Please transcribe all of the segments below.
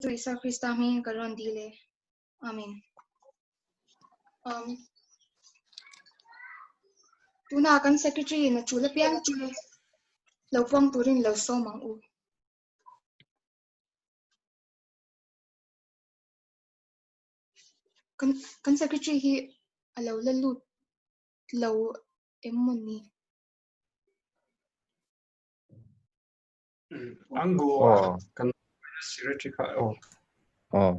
tu Isa Krista min karon dile. Amen. Tuna kan secretary na chula piang chule. Lawpang turin law so mang u. Kan secretary hi alaw lalut law emon ni. Anggo kan secretary ka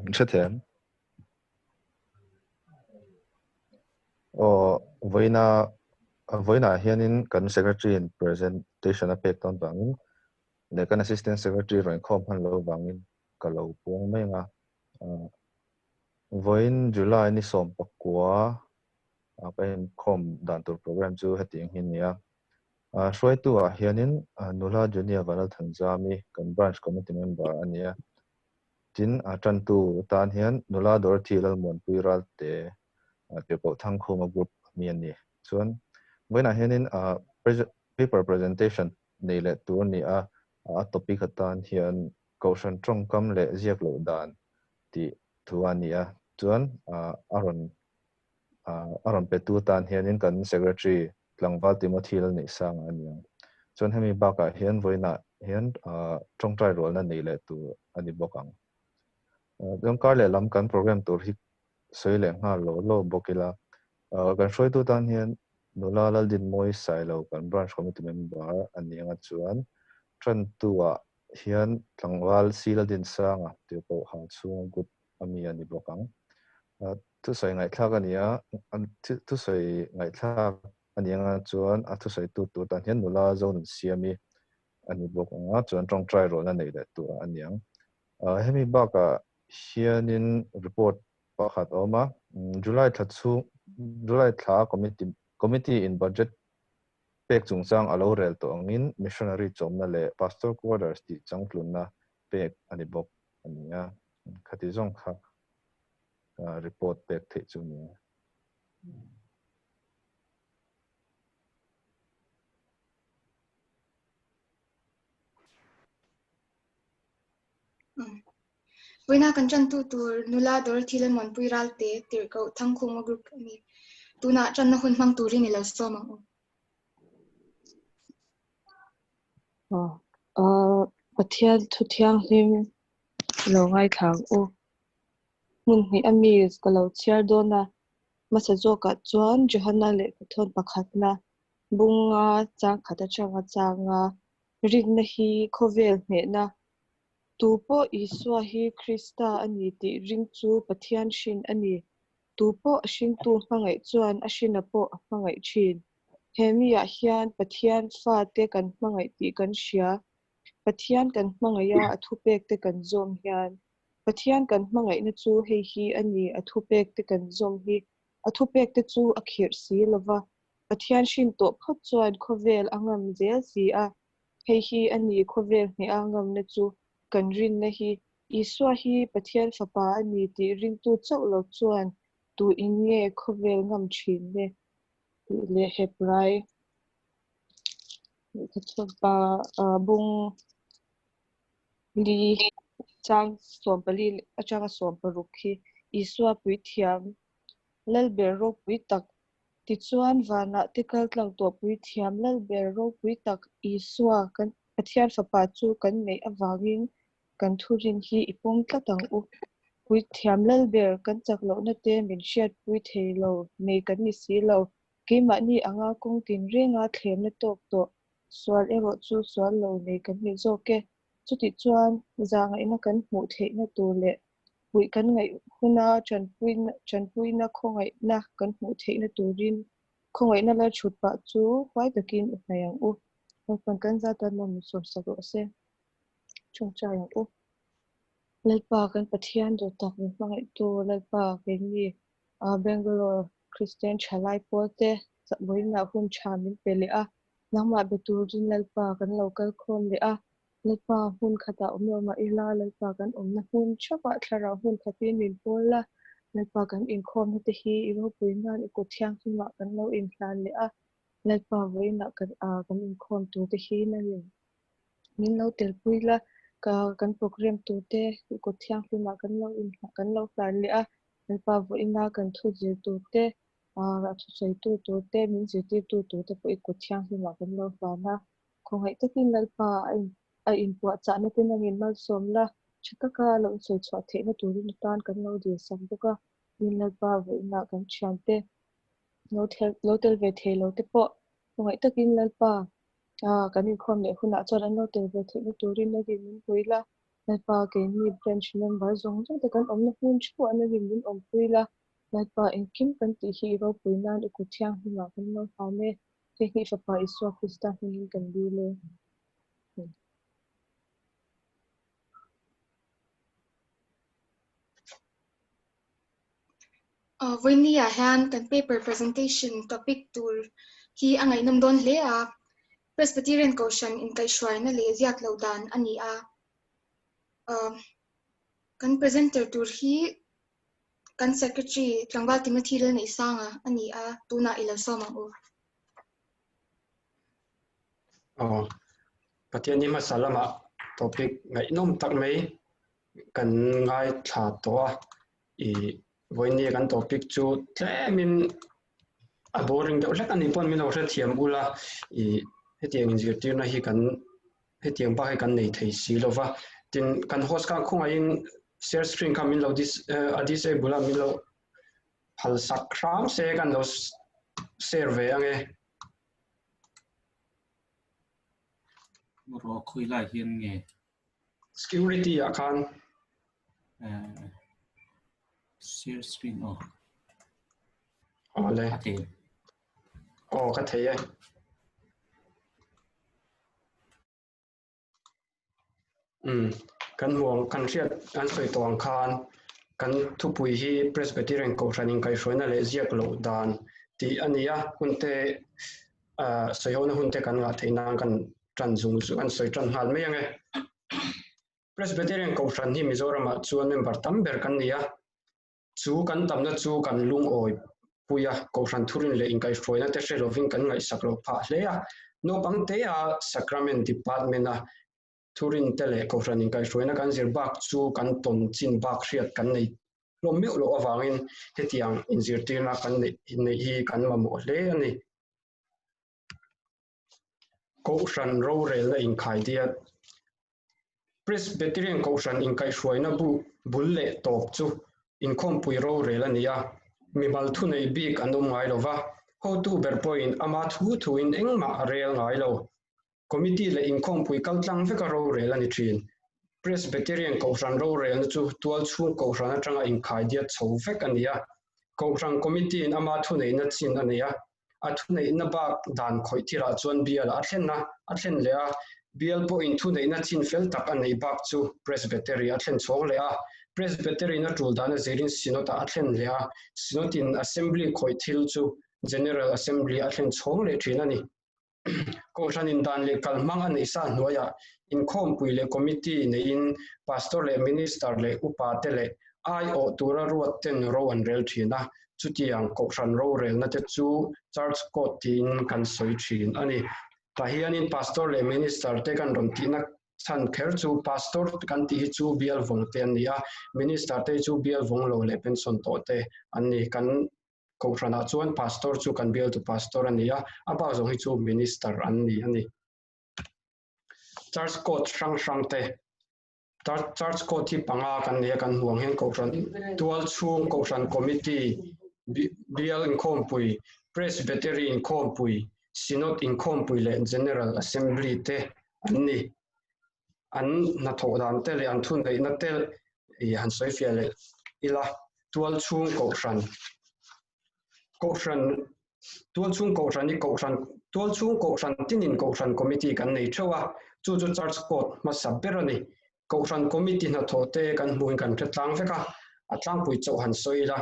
Ncheten. Voina hianin kan secretary in presentation apek ton bangin. Ne kan assistant secretary Inkhawm han lo bangin kalau puang mai nga. Voin July ni som pakwa apa Inkhawm Tantu program chu heting hin nia. Hruaitu hianin nula Junia Vanlalthanzami kan branch committee member ania. Tin Tantu tan hian nula Dorothy Lalmuanpuii Ralte Tirhkoh Thangkhuma group mian ni. Chuan voina hianin paper presentation nei le tur ni topic hatan hian Kohhran Kam le Ziakloh dan ti thuania. Chuan aron petu tan hianin kan secretary tlangwal Timothy Lalneihsanga ania. Chuan hemi baka hian voina hian Tawntai Rualna nei le tu ani bokang. Jongkar le lam kan program tur hi soile nga lo bokila kan Hruaitu tan hian nula laldin moi sailo kan branch committee member anianga chuan Tantu hian tlangwal Lalneihsanga Tirhkoh ha chung gut ami ani bokang. Tu soi ngai thak ania tu soi ngai thak anianga chuan tu soi tu tan hian nula zone siami ani bokanga chuan Tawntai Rualna nei le tu aniang. Hemi baka hianin report pakhat oma July thla committee in budget pek chungchang alo rel to angin missionary chomna le pastor quarters ti changtlunna pek ani bok ania khati jong kha report pek the chunia. Voina kan Tantu tur nula Dorothy Lalmuanpuii Ralte Tirhkoh Thangkhuma group ni. Tuna Ralte Hun mang turin ni law so mang u. Pathian thu thiang hlim lo ngai thang u mun hi ami kalau chair dona masa joka chuan Johanna le thon pakhatna bunga chang khata changa changa ring na hi khovel me na tupo iswa hi Krista ani ti ring chu Pathian shin ani tupo ashin tu hmangai chuan ashina po hmangai thin hemia hian Pathian fa te kan hmangai ti kan sia Pathian kan hmangaya athupek te kan zom hian Pathian kan hmangai na chu hei hi ani athupek te kan zom hi athupek te chu akhir si lova Pathian shin to phot chuan khovel angam zel si a hei hi ani khovel ni angam na chu kan rin na hi iswa hi Pathian fapa ani ti ring tu chau lo chuan tu inge khovel ngam thin le hebrai ba bung li chang sompali achanga somparukhi iswa pui thiam lalber ro pui tak ti chuan wana tikal tlang to pui thiam lalber ro pui tak iswa kan Pathian fapa chu kan nei awangin kan thurin hi ipom tlatang u pui thiam lalber kan chaklo na te min shiat pui theilo nei kan ni si lo keima ni anga kong tin renga thlem na tok to swal ero chu swal lo nei kan ni zoke chuti chuan zanga ina kan hmu theina tur le pui kan ngai huna chanpui na khongai na kan hmu theina turin khongai na la chutpa chu hwai takin upnayang u kan kan za tan nom som sako se chungchayang u lalpa kan Pathian do tak ni hmangai tu lalpa ke ni Bangalore Christian chalai pote boina hun chamin pele a nangma beturin lalpa kan local khom le a lalpa hun khata umma ila lalpa kan umna hun chapa thlara hun khatin min pola lalpa kan Inkhawm te hi iro puinan iko thiang hima kan lo in hlan le a lalpa voina kan Inkhawm tu te hi na min lo tel puila kan program tu te ko thiang hlima kan lo hlan le a lalpa vo ina kan thu zir tu te ra thu sei tu te min zir ti tu te po ko thiang hlima kan lo hlana khongai takin lalpa a in puah cha na tin angin mal som la chutaka lo sei chwa the na turin tan kan lo dir sam boka min lalpa vo ina kan thiam te lo tel ve the lo te po khongai takin lalpa kan Inkhawm le huna chuan an lo tel ve the na turin na rin min puila lalpa ke ni branch member zong te kan omna hun chu an rin min om puila lalpa inkim kan ti hi ro puina ni ku thiang hlima kan lo hame te hi fapa iswa krista hin kan bi le Voinia han kan paper presentation topic tour hi angai nam don le a Presbyterian Kohhran Inkhaihhruaina le Ziakloh dan ani a kan presenter tour hi kan secretary tlangwal Timothy Lalneihsanga ani a tuna ila somang o Pathianni masalama topic ngai nom tak mai kan ngai tha to I voini kan topic chu tlemin a boring de lek ani pon min ore thiam ula I hetiang injectir na hi kan hetiang ba kan nei thei si lova tin kan host ka khunga in share screen kam min lo this bula min lo phal sakram se kan lo share ve ange ro khui lai hian nge security akan share screen ole ka thei ai kan huang kan riat an soi tawng khan kan thupui hi Presbyterian Kohhran Inkhaihhruaina le Ziakloh dan ti ania hunte soihona hunte kan nga theina kan tran zung chu an soi tran hal mai ange Presbyterian Kohhran hi Mizoram chuan member tamber kan nia chu kan tamna chu kan lung oi puya Kohhran thurin le Inkhaihhruaina te hrelovin kan ngai saklo pha hlea no pangte a sacrament department a thurin tele Kohhran Inkhaihhruaina kan zir bak chu kan ton chin bak hriat kan nei lo meu lo awangin hetiang inzirtirna kan nei hi kan mamo hle ani Kohhran ro rel na inkhai dia Presbyterian Kohhran Inkhaihhruaina bulle tok chu Inkhawm pui ro rel ania mimal thu nei bik anom ngai lova ho tu ber point ama thu in engma rel ngai lo committee le Inkhawm pui kaltlang veka ro rel ani thin Presbyterian Kohhran ro rel chu tual chung Kohhran atanga inkhai dia chho vek ania Kohhran committee in ama thu nei na chin ania a thu nei na bak dan khoi thira chuan bial a thlen le a bial po in thu nei na chin fel tak anei bak chu Presbyterian a thlen chhong le a Presbyterian na tul dan a zerin sinota a thlen le a sinotin assembly khoi thil chu general assembly a thlen chhong le thin ani Kohhran in dan le kalmang anei sa hnuaya Inkhawm pui le committee nei in pastor le minister le upa te le ai o tura ruat ten ro an rel thina chutiang Kohhran ro rel na te chu church court tin kan soi thin ani pahianin pastor le minister te kan rom tina chan kher chu pastor kan ti chu bial vong te ania minister te chu bial vong lo le pension to te ani kan Kohhran a chuan pastor chu kan bial tu pastor ania apa zong hi chu minister ani church court sang te church court hi panga kan ne kan huang hen Kohhran tual chung Kohhran committee bial Inkhawm pui Presbyterian Inkhawm pui synod Inkhawm pui le general assembly te anni an na tho dan te le an thun dei na tel han soi fia le ila tual chung Kohhran tual chung Kohhran ni tual chung Kohhran tinin Kohhran committee kan nei thawa chu church court ma sabberani Kohhran committee na thote kan hmuin kan tlang veka atlang pui chau han soila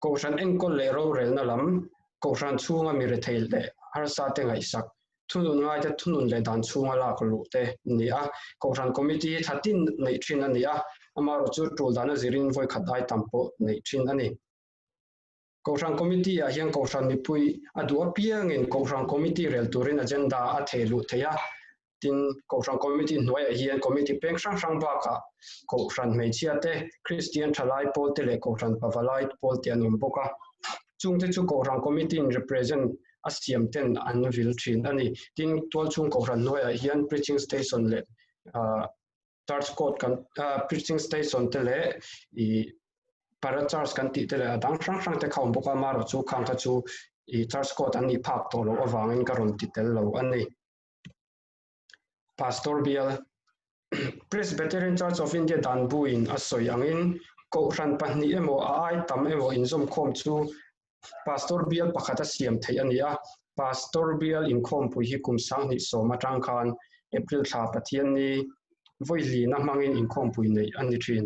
Kohhran engkol le ro rel na lam Kohhran chunga mi re theil de har sa te ngai sak thunun ngai te thunun le dan chunga la ko lu te ni a Kohhran committee thatin nei thin ani a amaro chu tul dana zirin voi khatai tampo nei thin ani Kohhran committee a hian Kohhran mi pui adu apiang in Kohhran committee rel turin agenda a thelu theya tin Kohhran committee hnuai a hian committee peng sang ba ka Kohhran hmeichhia te Christian thalai Paul te le Kohhran pavalai Paul te anum boka chung te chu Kohhran committee in represent asiam ten an vil thin ani tin tual chung Kohhran hnuai a hian preaching station le church court kan preaching station te le I para church kan ti te le dang sang te khawm boka maro chu khang kha chu I church court ani phak to lo awangin karon ti tel lo ani Pastor Bial Presbyterian Church of India Danbuin asoi angin Kohhran pahni emo ai tam emo inzom khom chu Pastor Bial pakhata siam thei ania Pastor Bial Inkhawm pui hi kumsang ni soma tang khan April tha Pathianni voili na mangin Inkhawm pui nei ani thin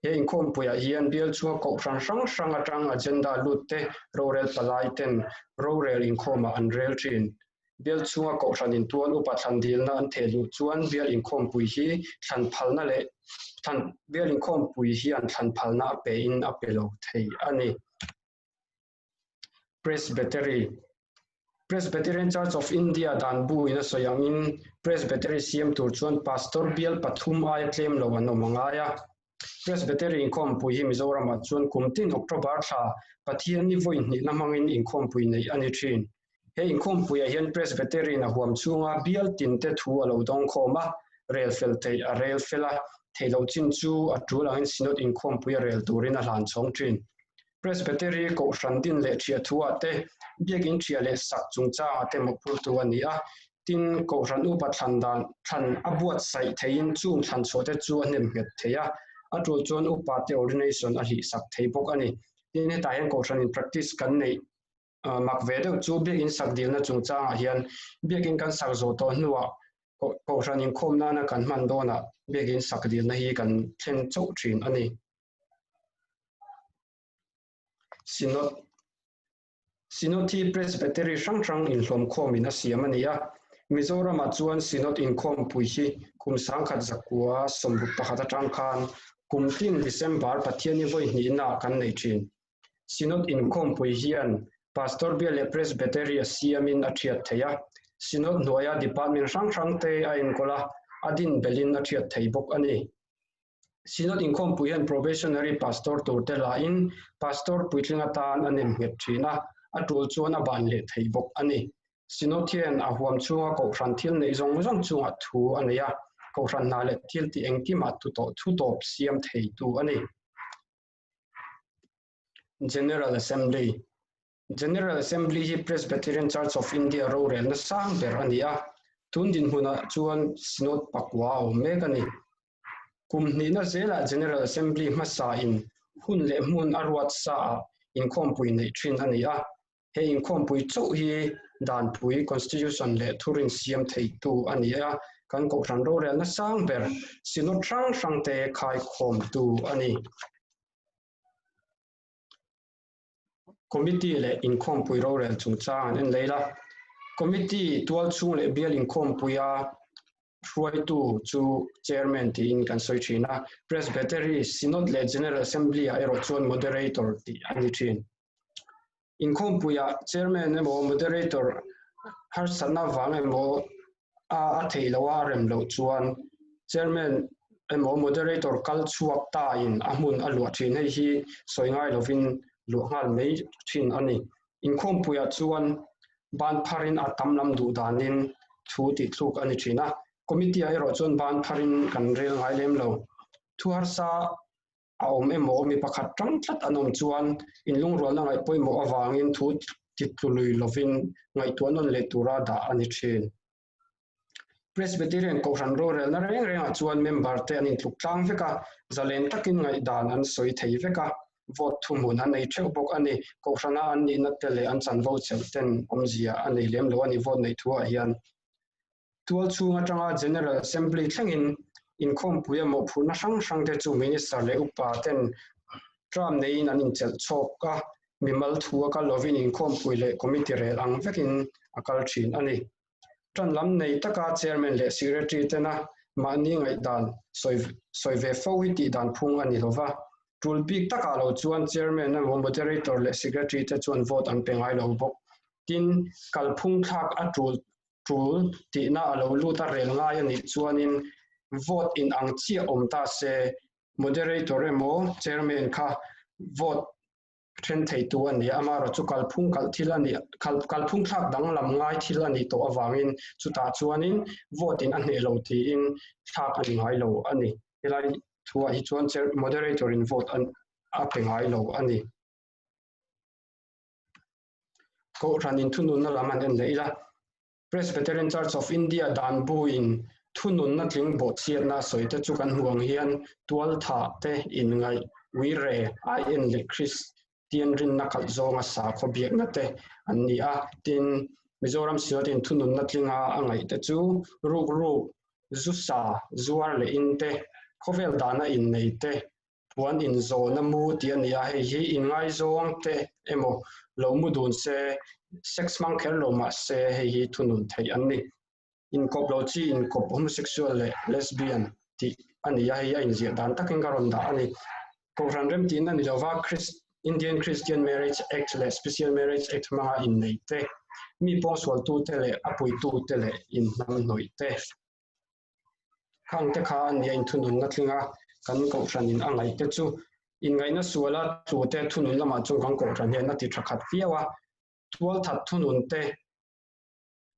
he Inkhawm pui a hian Bial chu Kohhran sang atang agenda lutte rorel palai ten rorel Inkhawm an rel thin Bial chunga Kohhran in tuan upa thandil na an thelu chuan Bial Inkhawm pui hi thlan phalna le Bial Inkhawm pui hi an thlan phalna pe in apelo thei ani Presbyterian Church of India Danbuin asoi Presbyterian siam tur chuan Pastor Bial pathum ai claim lo an omangaya Presbyterian Inkhawm pui hi Mizoram chuan kumtin October tha Pathianni voin ni namangin Inkhawm pui nei ani thin he Inkhawm pui a hian Presbyterian a huam chunga Bial tin te thu alo dong khoma rel fel thei a rel fela theilo chin chu a tulangin sinot Inkhawm pui a rel turin a hlan chong thin Presbyterian Kohhran din le thia thua te biakin thia le sak chungcha ate mokpur tu ania tin Kohhran upa thlan abuat sai thein chung thlan chote chu anem het theia atul chuan upa te ordination a hi sak thei bok ani tin heta hian Kohhran in practice kan nei mak ve deuh chu biakin sak dil na chungcha a hian biakin kan sak zo to hnuwa Kohhran in khom na kan man dona biakin sak dil na hi kan thlen chau thin ani Sinot hi Presbyterian sang in hlom khom in asiam ania Mizoram chuan Sinot Inkhawm pui hi kumsang khat zakua somruk pakhat atang khan kumtin December Pathianni voi hni na kan nei thin Sinot Inkhawm pui hian Pastor Bial le Presbyterian siamin a thiat theia Sinot hnuaia department sang te a inkola adin belin a thiat thei bok ani Sinot Inkhawm pui hian probationary pastor tur te la in pastor puitlinga tan anem het thina atul chuan a ban le thei bok ani Sinot hian a huam chunga Kohhran thil nei zong chunga thu ania Kohhran na le thil ti engkima thu top siam thei tu ani General Assembly hi Presbyterian Church of India rorel na sang ber ania tundin huna chuan Sinot pakwa mek ani kumhni na zela General Assembly masa in hun le mun arwat sa Inkhawm pui nei thin ania he Inkhawm pui chau hi dan pui constitution le thurin siam thei tu ania kan Kohhran rorel na sang ber Sinot sang te khai khom tu ani Committee le Inkhawm pui rorel chungchang en leila committee tual chung le Bial Inkhawm puia Hruaitu chu chairman ti in kan soi thina Presbyterian Synod le General Assembly a ero chuan moderator ti ani thin Inkhawm puia chairman emo moderator har sana wang emo a theilowa rem lo chuan chairman emo moderator kal chuak ta in amun alwa thin hei hi soingai lovin luangal mei thin ani Inkhawm puia chuan ban pharin atam lam du danin thu ti thluk ani thina committee ai ro chuan ban pharin kan rel ngai lem lo thu har sa a om emo mi pakhat tang thlat anom chuan in lung rualna ngai poimo awangin thu ti tlului lovin ngai tuanon le tura da ani thin Presbyterian Kohhran rorel na reng chuan member te anin tluk tlang veka zalen takin ngai dan an soi thei veka vote thumun an nei theu bok ani Kohhrana an ni na tele an chan vo cheu ten omzia ani lem lo ani vote nei thua hian tual chunga tanga General Assembly thlengin Inkhawm pui emo phuna sang te chu minister le upa ten tram nei an in chel chhoka mimal thua ka lovin Inkhawm pui le committee rel ang vekin akal thin ani tran lam nei taka chairman le secretary tena mani ngai dan soi ve fo hi ti dan phung ani lova tul big taka lo chuan chairman na moderator le secretary te chuan vote an pengai lo bok tin kalphung thak a tul pool ti na alo lu ta rel ngai ani chuanin vote in ang chi om ta se moderator emo chairman kha vote then thei tu ani amaro chu kalphung kal thil ani kalphung thak dang lam ngai thil ani to awangin chuta chuanin vote in anhe lo ti in thak ani ngai lo ani helai thua hi chuan moderator in vote an a pe ngai lo ani Kohhran in thunun na laman en leila Presbyterian Church of India danbu in thunun na tling bo chiat na soite chu kan huang hian tual tha te in ngai wi re ai en le Christian rin na kal zonga sa kho biak na te ani a tin Mizoram siat in thunun na tlinga angai te chu ruk zu sa zuar le in te khovel dana in nei te puan in zo na mu ti ani a hi in ngai zong te emo lo mu dun se sex mang kher lo ma se hi thunun thei ani in kop lo chi in kop homosexual le lesbian ti ani ya hi in zia dan takin garon da ani Kohhran rem tin ani lova Indian Christian Marriage Act le Special Marriage Act ma in nei te mi ponswal tu te le apui tu te le in nam noi te khang te kha ani in thunun na thlinga kan Kohhran in angai te chu in ngai na suala tu te thunun lama chung kan Kohhran he na ti thakhat fiawa tual that thunun te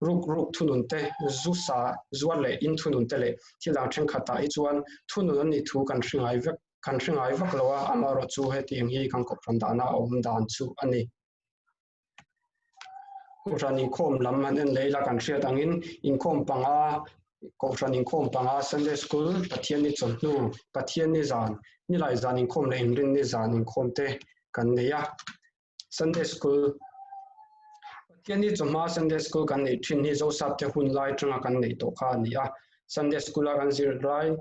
ruk thunun te zu sa zuar le in thunun te le thilang theng khata I chuan thunun ani thu kan hringai vak lowa amaro chu he tiang hi kan Kohhran dana om dan chu ani Kohhran Inkhawm lam han en leila kan hriat angin Inkhawm panga Kohhran Inkhawm panga Sunday school Pathianni chawhnu Pathianni zan nilai zan Inkhawm le inrin ni zan Inkhawm te kan neya Sunday school Pathianni chawhma Sunday school kan nei thin hi zo sap te hun lai tanga kan nei to kha ania Sunday school a kan zir lai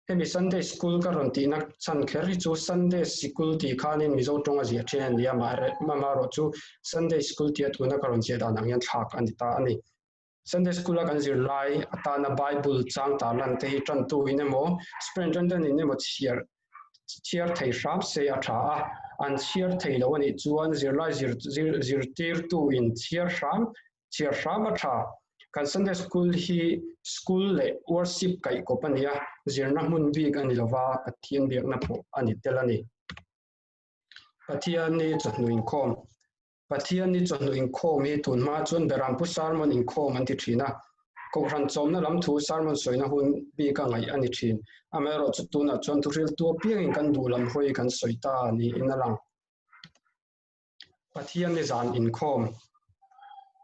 hemi Sunday school ka ron ti na chan kher hi chu Sunday school ti khanin mizo tonga zia then ania ma ro chu Sunday school ti atuna ka ron che dan angyan thak ani ta ani Sunday school a kan zir lai atana Bible chang ta lan te hi tran tu inemo superintendent inemo chiar thei ram se a tha an chiar thei lo ani chuan zir lai zir tir tu in chiar ram a tha kan Sunday school hi school le worship kai kopania zirna mun big ani lova pathian biak na pho ani telani Pathianni chawhnu Inkhawm Pathianni chawhnu Inkhawm hi tunma chuan berampu sermon Inkhawm an ti thina Kohhran chomna lam thu sermon soina hun bi ka ngai ani thin amero chu tuna chuan thuril tu piang in kan dulam hoi kan soita ni inalang Pathianni zan Inkhawm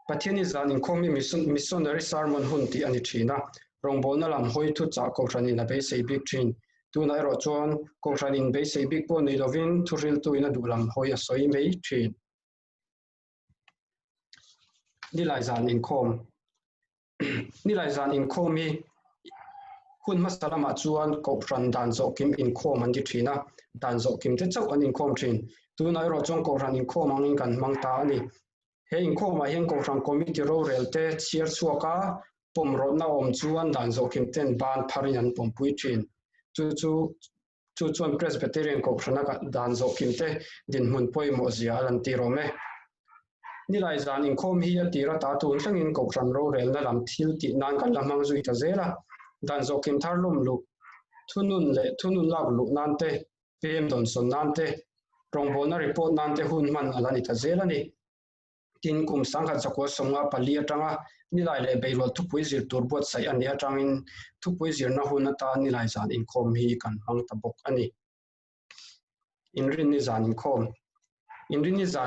Pathianni zan Inkhawm mi missionary sermon hun ti ani thina rongbol na lam hoi thu cha Kohhran in a be sei big thin tuna ero chuan Kohhran in be sei big po nei lovin thuril tu ina dulam hoi a soi mei thin nilai zan Inkhawm hi hun masalama chuan Kohhran dan zo kim Inkhawm an ti thina dan zo kim te chau an Inkhawm thin tuna ero chuan Kohhran Inkhawm angin kan mang ta ani he Inkhawm a hian Kohhran committee ro Ralte chiar chuaka pom ro na om chuan dan zo kim ten ban pharin an pom pui thin chu chuan Presbyterian Kohhran a dan zo kim te din mun poimo zia lan ti ro me nilai zan Inkhawm hi a tira ta tu hlangin Kohhran ro rel na lam thil ti nan kan lamang zui ta zela dan zo kim tharlum lu thunun lak lu nan te pm don son nan te rongbol na report nan te hun man alani ta zela ni tin kum sangha chakwa songa pali atanga nilai le beirol thupui zir turbot sai ani atangin thupui zir na hun ata nilai zan Inkhawm hi kan hang ta bok ani inrin ni zan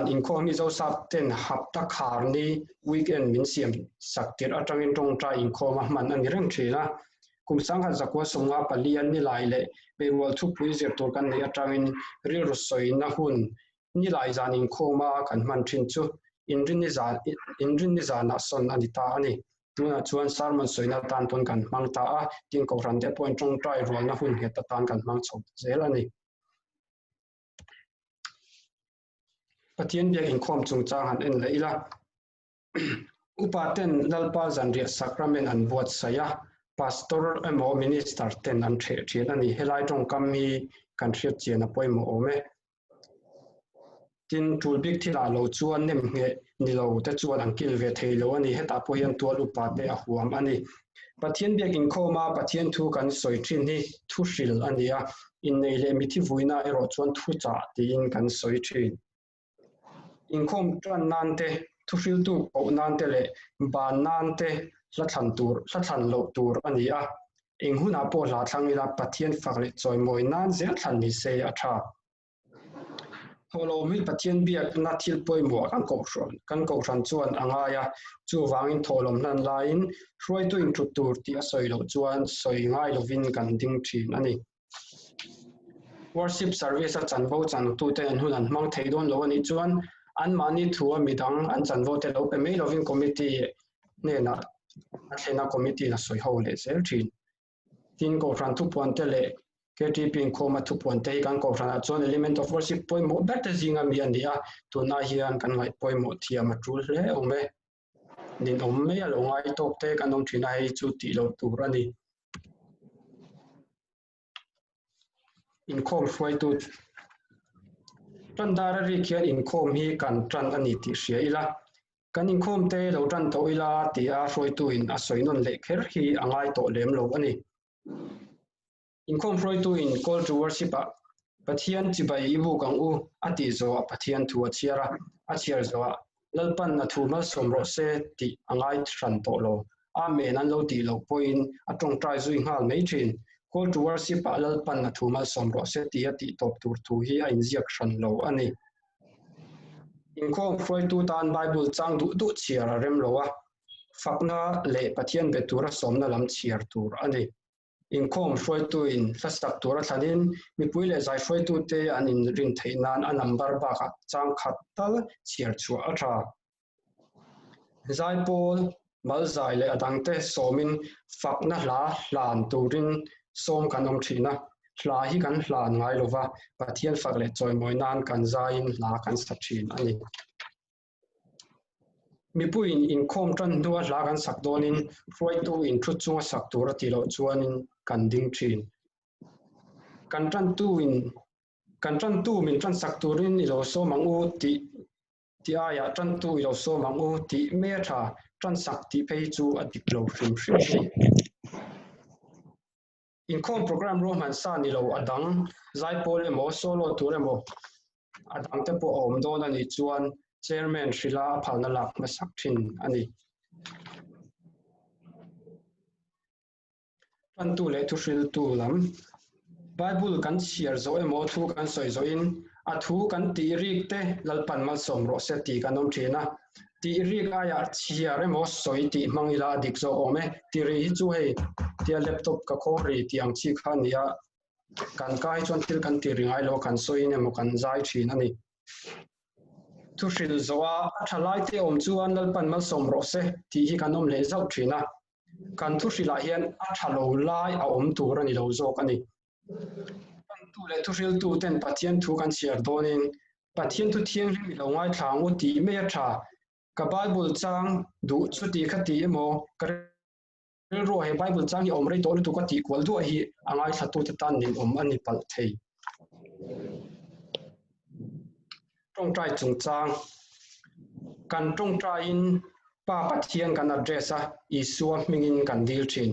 Inkhawm hi zo sap ten hapta khar ni weekend min siam saktir atangin tongtai Inkhawm a man ani reng thina kum sangha chakwa songa pali an nilai le beirol thupui zir tur kan ni atangin ril rusoi na hun nilai zan Inkhawm a kan man thin chu inrin ni zan a son ani ta ani tuna chuan sermon soina tan pon kan mang ta a tin Kohhran te point Tawntai Rualna Hun he ta tan kan mang chho zel ani Pathian biak Inkhawm chung chang han en leila upaten lalpa zanria sacrament an buat saya pastor emo minister ten an thian ani helai tong kam hi kan thiat chian a poimo ome tin tul big thila lo chuan nem nge ni lo te chuan ang kil ve thei lo ani heta po hian tual upa te a huam ani pathian biak Inkhawma pathian thu kan soi thin hi thu hril ania in nei le mi thi vuina ero chuan thu cha tin kan soi thin Inkhawm tran nan te thu hril tu ko nan te le ban nan te hlathan lo tur ania enghuna po hla thlangila pathian fakle choi moi nan zel thlan ni se a tha tholo mi pathian biak na thil poimo kan Kohhran chuan angaya chu wangin tholom nan lain Hruaitu in tutur ti a soi lo chuan soi ngai lovin kan ding thin ani worship service a chanvo chan tu te an hunan mang thei don lo ani chuan an mani thua midang an chanvo te lo pe mai lovin committee ne na a thena committee na soi ho le zel thin tin Kohhran thu puan te le KTP Inkhawm thu puan te kan Kohhran a chuan element of worship poimo bet zinga mi ania tuna hian kan ngai poimo thiam a tul hle ome nin me a lo ngai tok te kan om thina hi chu ti lo tur ani Inkhawm Hruaitu tran dara ri khian Inkhawm hi kan tran ani ti hria ila kan Inkhawm te lo tran to ila ti a Hruaitu in a soinon le kher hi angai to lem lo ani Inkhawm Hruaitu in call to worship a pathian chibai ibu kang u ati zo a pathian thu a chiara a chiar zo a lalpan na thu mal somro se ti angai tran to lo a me nan lo ti lo point a tong trai zui ngal mai thin call to worship a lalpan na thu mal somro se ti ati top tur thu hi a in ziak thran lo ani Inkhawm Hruaitu tan Bible chang du chiar a rem lo a fakna le pathian betura somna lam chiar tur ani Inkhawm Hruaitu in thlasak tur a thlanin mipui le zai Hruaitu te an in rin thei nan a number ba ka chang khat tal chiar chu a tha zai pol mal zai le adang te somin fakna hlan turin som kan om thina hla hi kan hlan ngai lova pathian fak le choi moi nan kan zain hla kan sa thin ani mipui in Inkhawm tran nuwa hla kan sak donin Hruaitu in thu chunga sak tur a ti lo chuanin kan ding thin kan tran tu min tran sak turin i lo so mangu ti aya tran tu i lo so mangu ti me tha tran sak ti phei chu a dik lo hrim ni Inkhawm program ro man sa ni lo adang zai pol emo solo tur emo adang te po om don ani chuan chairman Srila phalna lak ma sak thin ani tran tu le thu hril tu lam Bible kan chiar zo emo thu kan soi zo in a thu kan ti rik te lalpan mal somro se ti kan om thina ti rik aya chiar emo soi ti mangila dik zo ome ti ri hi chu hei tia laptop ka khori ti ang chi khan nia kan kai chon til kan ti ringai lo kan soi emo kan zai thin ani thu hril zo a thalai te om chuan lalpan mal somro se ti hi kan om le zau thina kan thu hrila hian a thalo lai a om tur ani lo zo ani tu le thu hril tu ten pathian thu kan chiar donin pathian thu thiang ri lo ngai thlang u ti me tha ka Bible chang du chu ti khati emo ka ro he Bible chang hi om rei to tu ka ti kwal du hi angai thatu te tan nin om ani pal thei tong trai chung chang kan tong trai in pa pathian kan address a isua mingin kan dil thin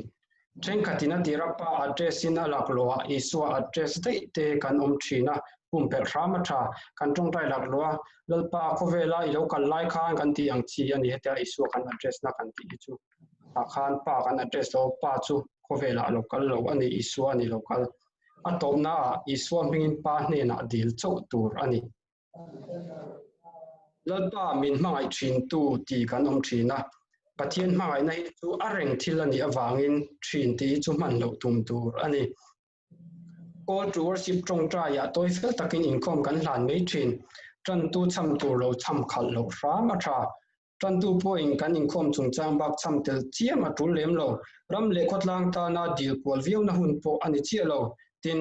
Tren katina tira pa address in alakloa isua address te kan thina pumpel rama tha kan tong tai lakloa lalpa khovela ilo kan lai khan kan ti ang chi ani heta isua kan address na kan ti chu a khan pa kan address lo pa chu khovela local lo ani isua ni local atopna isua mingin pa hne na dil chau tur ani lalpa min mangai thin tu ti kan thina pathian mangai nei chu areng thil ani awangin thin ti chu man lo tum tur ani call to worship tong tra ya toy fel takin Inkhawm kan hlan mei thin tran tu cham tur lo cham khal lo rama tha tran tu point kan Inkhawm chung chang bak cham tel chiam a tul lem lo ram le khotlang ta na dil kwal viau na hun po ani chi lo tin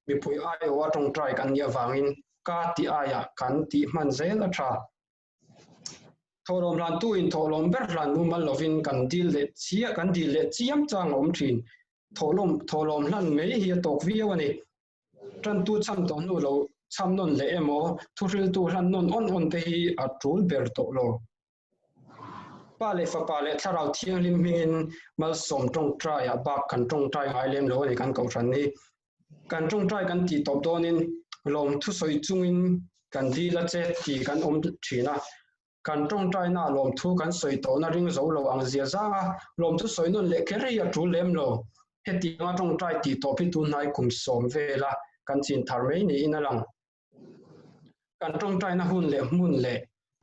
mi pui ai wa tong trai kan ya wangin ka ti aya kan ti man zel a tha Tholom lan tu in tholom ber lan nu mal lovin kan dil le chiam chang om thin tholom lan mei hi tok viau ani tran tu cham to nu lo cham non le emo thuril tu ran non on te hi a trul ber to lo pa le fa pa le tharau thiang lim min mal som tong trai a bak kan tong trai ngai lem lo ni kan Kohhran ni kan tong trai kan ti top donin lom thu soi chungin kan di la che ti kan thina kan tong trai na lom thu kan soi to na ring zo lo ang zia zanga lom thu soi non le kheri a trul lem lo heti nga tong trai ti to pi tu nai kum som vela kan chin thar mai ni inalang kan tong trai na hun le mun le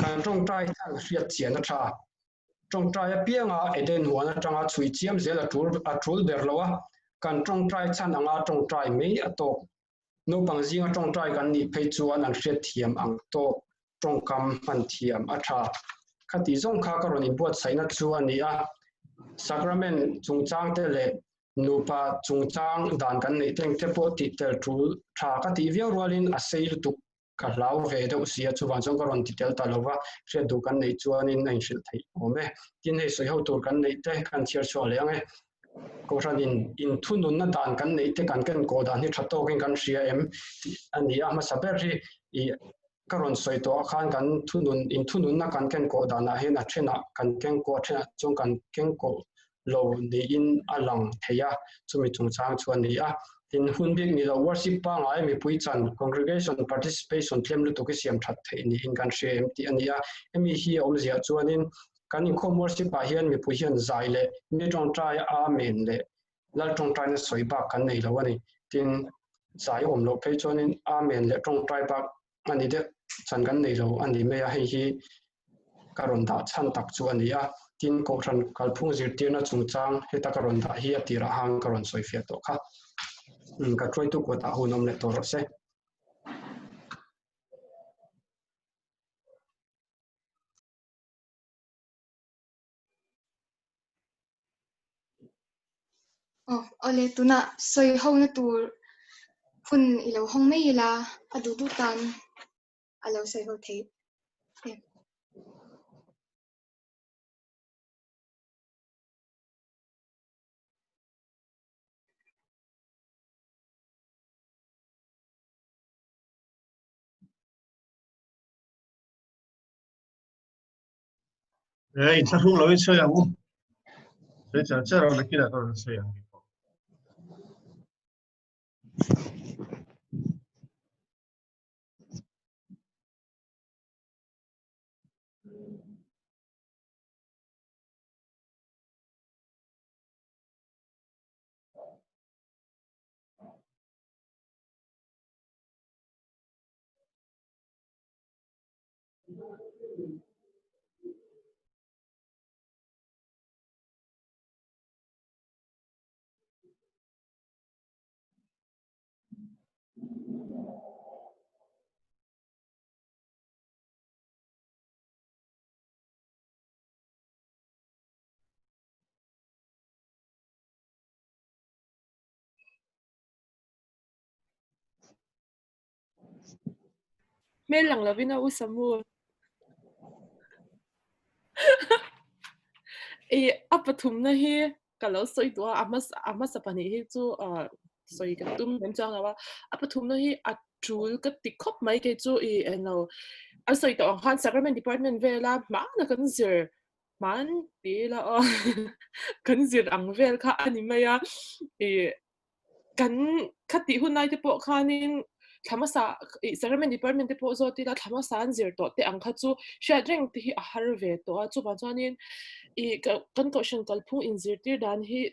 kan tong trai thang riat chian a tha tong trai a pianga eden huana tanga chui chiam zela trul ber lowa kan tong trai chan anga tong trai mei a to no bang zinga tong trai kan ni phei chuan an hriat thiam ang to tong kam man thiam a tha khati zong kha ka ron in buat saina chu ani a sacrament chungchang te le nupa chungchang dan kan nei teng te po ti tel trul tha ka ti viau rolin a seil tu ka lau ve do sia chu wan chong ka ron ti tel ta lova hriat du kan nei chuan in nei hril thei ome tin hei soi ho tur kan nei te kan chiar chaw le ange Kohhran in thunun na dan kan nei te kan ken ko dan ni thato ken kan ria em ani a ma saber ri I karon soi to khan kan thunun na kan ken ko dan a hen a thena kan ken ko thena chung kan ken ko lo ni in alang theya chumi chungchang chuan ni a in hunbik ni lo worship pa ngai mi pui chan congregation participation tlem lu to ke siam that thei ni in kan ria em ti ani a emi hi om zia chuanin kan Inkhawm worship pa hian mi pui hian zai le mi tong trai amen le lal tong trai na soi ba kan nei lo ani tin zai om lo phei chuanin amen le tong trai ba ani de chan kan nei lo ani me a hei hi karon da chan tak chu ani a tin Kohhran kalphung zir tir na chungchang heta karon da hi atira hang karon soi fia to kha ka Hruaitu ko ta hunom le to ro se ole tuna soi ho na tur hun ilo hong mei la adu du tan alo soi ho thei Ei, ta rung lo in chơi ang u. Thế chẳng chắc là kia là tôi chơi ang. Mê lằng là vina usamu. Apathum na hi kalau soi to amas apani hi chu soi ka tum nem chang lawa apathum na hi atul ka tikhop mai ke chu eno a soi to han sacrament department vela ma na kan zir man ti la kan zir ang vel kha ani maya kan khati hunai te po khanin thamasa sacrament department te po zo ti la thamasa an zir to te ang kha chu shadring ti hi a har ve to chu ban chuanin kan Kohhran kalphung in zirtir dan hi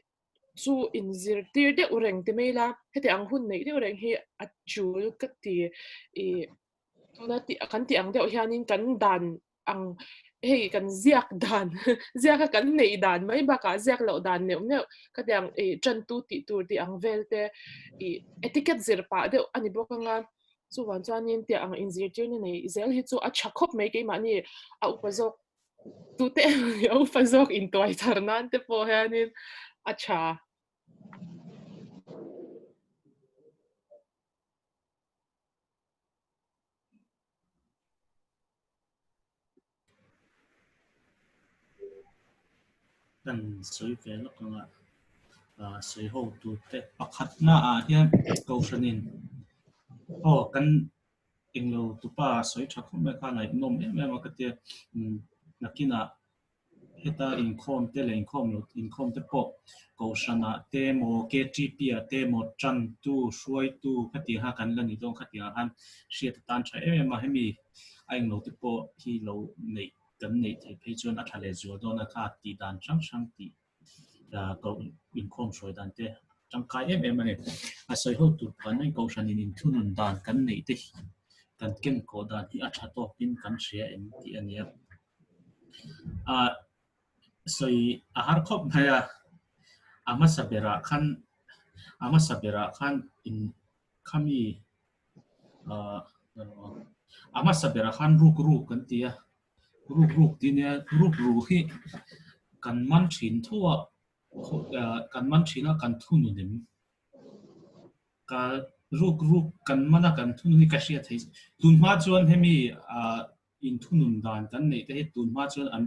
chu in zirtir de ureng te mela hete ang hun nei de ureng hi achul ka ti tuna ti kan ti ang de hianin kan dan ang hei kan ziak dan ziak kan nei dan mai ba ka ziak lo dan ne ne ka dang Tantu ti tur ti ang velte etiquette zirpa de ani bokanga chu wan chuanin ti ang in zirtir ni nei zel hi chu a chakhop mai ke mani a upazok tute au fazok in toy tarnan te po hanin acha kan soi ve lo kanga soi ho tu te pakhat na a hian Kohhranin kan Englo tupa soi Thangkhuma me kha nai nom em ka te nakina heta Inkhawm te le Inkhawm te po Kohhran te mo KTP te mo Tantu Hruaitu khati ha kan la ni dong khati han hriat tan tha em hemi Englo te po hi lo nei kan nei thei phei chuan a thale zual dona kha ti dan sang ti ko Inkhawm soi dan te trong kai em ani a soi ho tu kan nei Kohhran in thunun dan kan nei te kan ken ko dan hi a tha to pin kan hria em ti ania soi a har khop phaya ama sabera khan in khami ama sabera khan ruk kan tia ruk tinia ruk hi kan man thin thua kan man thina kan thunu nim ka ruk kan mana kan thunu ni ka hria thei tunma chuan hemi in thunun dan kan nei te tunma chuan an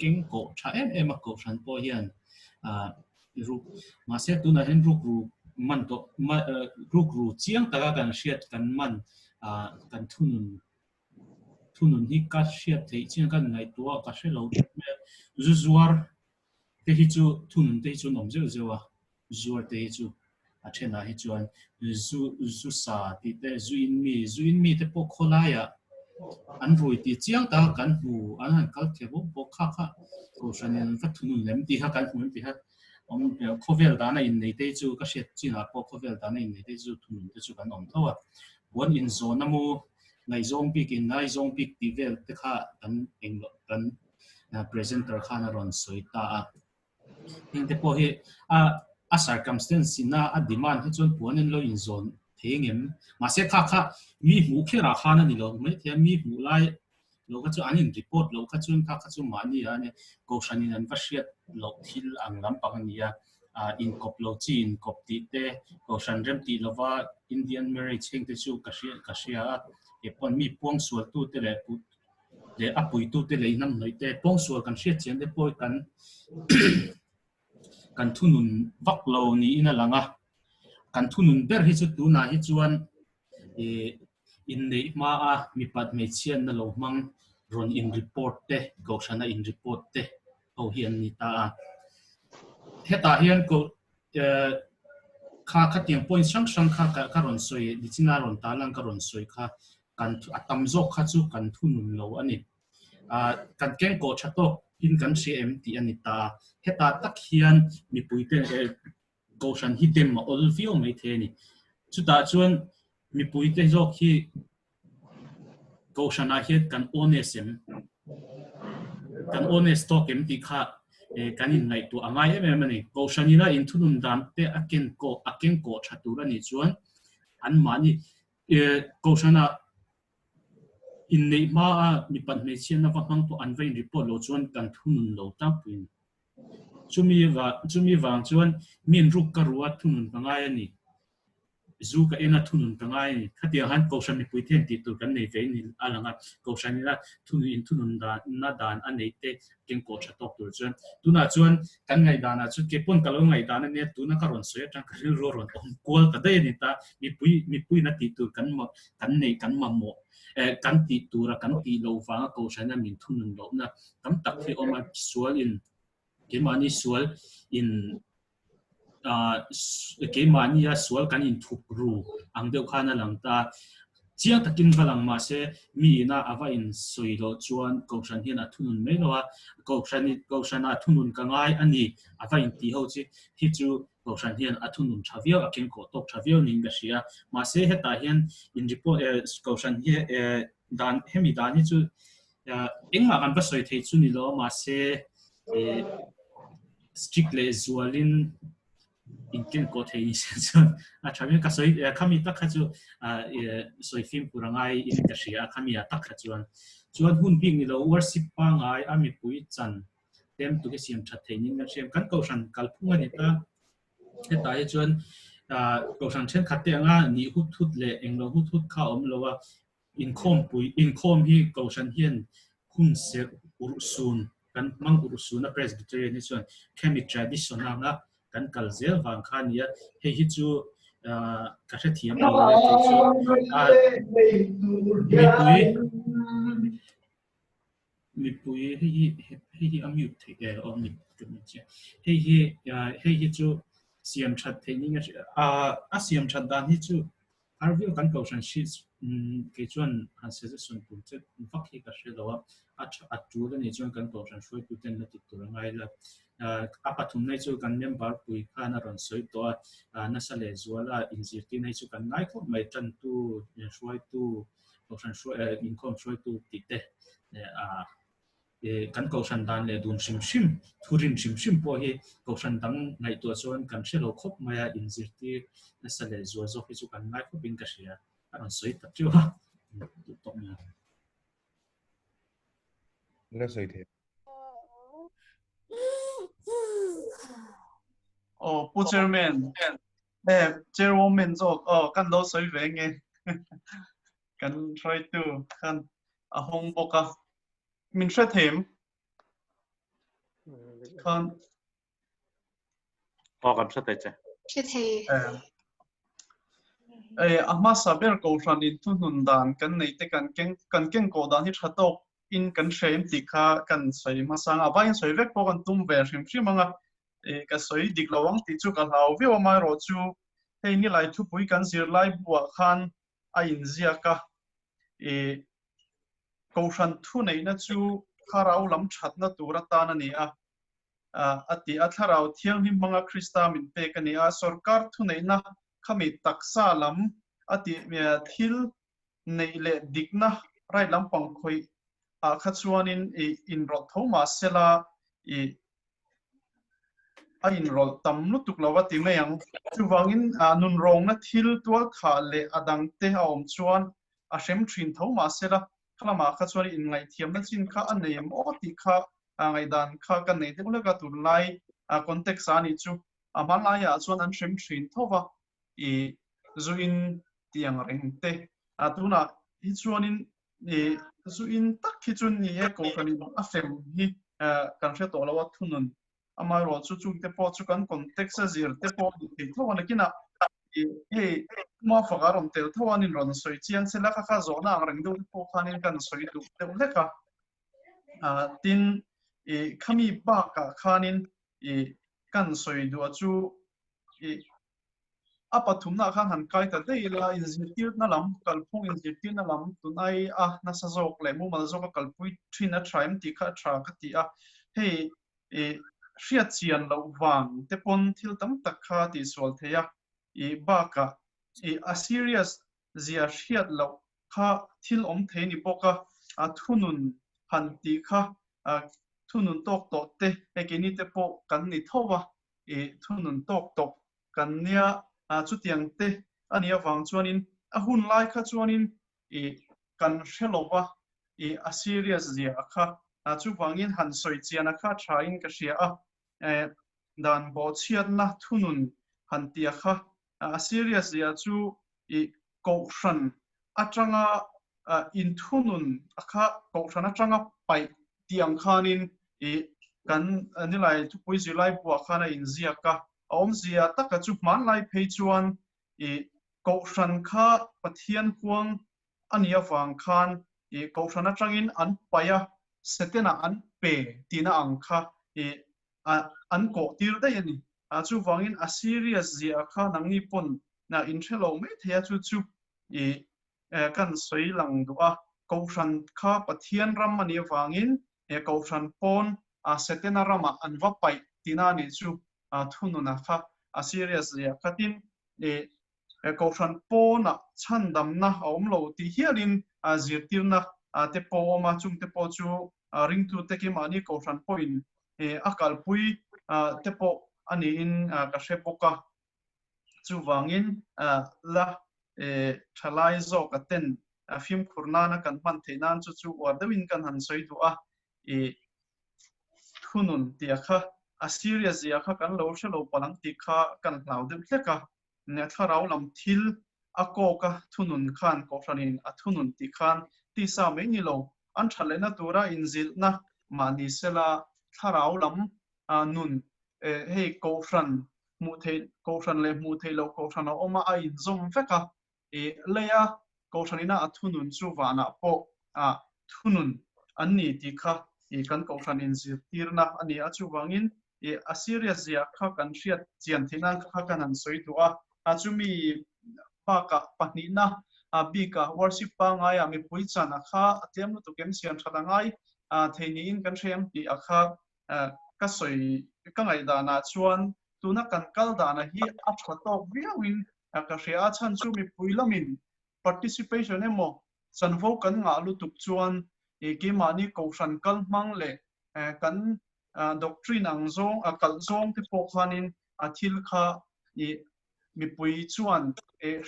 keng ko tha em a Kohhran po hian ruk ma se tuna hen ruk man to ruk chiang taka kan hriat kan man kan thunun hi ka hriat thei chiang kan ngai tua ka hrelo zuar te hi chu thunun te hi chu nom zeu zewa zuar te hi chu a thena hi chuan zu sa ti te zuin mi te po kholaya an rui ti chiang ta kan hu an han kal the bo kha Kohhran in ka thunun lem ti ha kan hu ti ha om khovel dana in nei te chu ka hriat china po khovel dana in nei te chu thunun te chu kan om thawa one in zone amu ngai zong big in ngai zong big ti vel te kha kan englo kan presenter khana ron soi ta hing te po hi a circumstance na a demand he chon puan in lo in zone thengem ma se kha mi mu khera khana ni lo mai the mi mu lai lo ka chu anin report lo ka chun kha chu mani ane Kohhran in an va hriat lo thil ang lam pang ania in kop lo chi in kop ti te Kohhran rem ti lova Indian marriage hing te chu ka hria e pon mi puang sual tu te le apui tu te le nam noi te puang sual kan hriat chian te poi kan thunun vak lo ni ina langa kan thunun ber hi chu tu na hi chuan in nei ma a mi pat me chian na lo mang ron in report te Kohhran in report te ho hian ni ta heta hian ko kha tiang point sang kha ron soi di china ron ta lang ka ron soi kha kan atam zo kha chu kan thunun lo ani kan keng ko chato in kan cm ti ani ta heta tak hian mi puite Kohhran hi dem ma ol view mai the ni chu ta chuan mi puite zo khi Kohhran a hian kan honest talk em ti kha kan in ngai tu angai em ani Kohhran ina in thunun dan te aken ko thatu ra ni chuan an mani Kohhran in nei ma mi pat me chian na va hang to an vein report lo chuan kan thunun lo ta puin chumi wang chuan min ruk ka ruwa thunun pangai ani zu ka ena thunun pangai ni khatia han Kohhran mi puithen ti tu kan nei ve ni alanga Kohhran ina thunun da na dan anei te ken ko tha tok tur chuan tuna chuan kan ngai dana chu ke pon kalong ngai dana ne tuna ka ron soya tang ka ron om kol ka dei ni ta mi pui na ti tu kan nei kan ma mo kan ti tura kan ti lo wanga Kohhran na min thunun lo na kam tak thi oma sual in ke mani sual in ke mani ya sual kan in thup ru ang deuh khana lang ta chiang takin valang ma se mi na ava in soilo chuan Kohhran hian a thunun mai lowa Kohhran a thunun kangai ani ava in ti ho chi hi chu Kohhran hian a thunun thavio a ken ko tok thavio ning ga sia ma se heta hian in report Kohhran hi dan hemi dan hi chu engma kan va soi thei chu ni lo ma se strictly zualin in ken ko thei ni chuan a thamin ka soi khami tak kha chu soi film purangai in ka sia khami a tak kha chuan hun bing ni lo worship pa ngai ami pui chan tem tu ke siam that thei ning na siam kan Kohhran kalphunga ni ta heta hi chuan Kohhran chen khatte anga ni hut le englo hut kha om lowa Inkhawm hi Kohhran hian hun se ursun kan mang ursun a Presbyterian ni chuan chemi traditional na kan kalzel wang kha nia he hi chu cả sẽ thiam đi lên thì chú mi bùi hi âm nhịp thì âm nhịp cái gì hi chú xiêm chặt thì những cái xiêm chặt đàn hi chú arvio kan cầu sản xuất cái chuyện sẽ rất xuân phúc chứ phát hiện cái sự đó chú cái này chuyện kan cầu sản xuất tụi tên là tụi tôi ngay là thùng này chú kan nem bảo bùi khá là rắn soi đó nó sẽ lấy rồi là inject cái này chú kan ngay không mấy chân tu Hruaitu cầu sản xuất Inkhawm Hruaitu tít kan cầu sản đàn là đun sim thurin sim po hi cầu sản đăng ngày tuổi xuân kan sẽ lâu khóc mà inject nó sẽ lấy rồi khi chú kan ngay không bên cái gì rắn soi tập chưa tốt nha nó soi thế phụ chairman chairwoman zo kan lo soi ve nge kan try to kan hong boka min thre them kan kan thre te Chết thề. Ama saber Kohhran in thun dan kan nei te kan keng ko dan hi thatok in kan shem tikha kan soi ma sang aba in soi vek po kan tum ver hrim manga ka soi diklawang ti chu ka hlau vi ma ro chu hei ni lai thu pui kan zir lai bua khan a in ziaka Kohhran thu nei na chu kharau lam that na tura ta na ni ati atharau thiang hi manga Krista min pe ka ni sarkar thu nei na khami taksa lam ati thil nei le dikna rai lam pang khoi khachuanin in ro thoma sela in ro tam nu tuklawa ti meyang chuwangin nun rong na thil tual kha le adang te aom chuan a shem thin thoma sela khlama khachuani in ngai thiam na chin kha anem o ti kha ngai dan kha kan nei te ula tur lai context ani chu amalaya chuan an shem thin thowa zuin tiang reng te atuna hi chuanin zuin tak hi chun ni Kohhran a fem hi kan hre to lawa thunun amai ro chu chung te po chu kan context a zir te po ti thawana kina ma fagarom tel thawanin ron soi chiang sela kha zona ang reng du po khanin kan soi du te leka tin khami ba ka khanin kan soi du chu apathumna khan han kai ta deila injective na lam kalphung injective na lam tunai na sajok le mu mal zoka kalpui thina thaim ti kha tha ka ti hei hriat chian lo wang te pon thil tam tak kha ti sol theya ba ka a serious zia hriat lo kha thil om the ni boka thunun han ti kha thunun tok to te ekeni te po kan ni thowa thunun tok kan nia chu tiang te ania wang chuanin a hun lai kha chuanin kan hrelowa a serious zia kha chu wangin han soi chiana kha thain ka ria dan bo chiat na thunun han tia kha a serious zia chu Kohhran atanga in thunun akha Kohhran atanga pai tiang khanin kan anilai chu pui zilai bua khana in ziaka om zia taka chu man lai phei chuan Kohhran kha pathian huang ania wang khan Kohhran atangin an paya setena an pe tina ang kha an ko tir dai ani chu wangin a serious zia kha nangi pon na in thelo me thea chu kan soi lang duwa Kohhran kha pathian ram ani wangin Kohhran pon setena rama an va pai tina ni chu thununa kha a serious zia khatin Kohhran pona chandam na om lo ti hialin zirtirna te po ma chung te po chu ring tu te ki mani Kohhran point akalpui te po ani in ka shepoka chu wangin la thalai zo ka ten film khurna na kan man theinan chu wardawin kan han soi du thunun tia kha a serious zia kha kan lo shelo palang ti kha kan hlau de thleka ne tharau lam thil ako ka thunun khan Kohhranin a thunun ti khan ti sa me ni lo an thalena tura inzil na mani sela tharau lam nun hei Kohhran mu thei Kohhran le mu thei lo Kohhran a oma a in zom veka leya Kohhranina a thunun chu wana po a thunun anni ti kha kan Kohhran in zir tirna ani a chu wangin a serious zia kha kan riat chian thinan kha kan an soitua a chu mi paka pahnina a bika worship pa ngai a mi puichana kha atiam tu kem sian thada ngai a theini in kan threm ti a kha ka soi ka ngai dana chuan tuna kan kal dana hi a thatok viawin ka hria chan chu mi puilamin participation emo sanvo kan nga lu tuk chuan ki mani Kohhran kal mang le kan doctrine ang zong kal zong ti pokhanin a thil kha mi pui chuan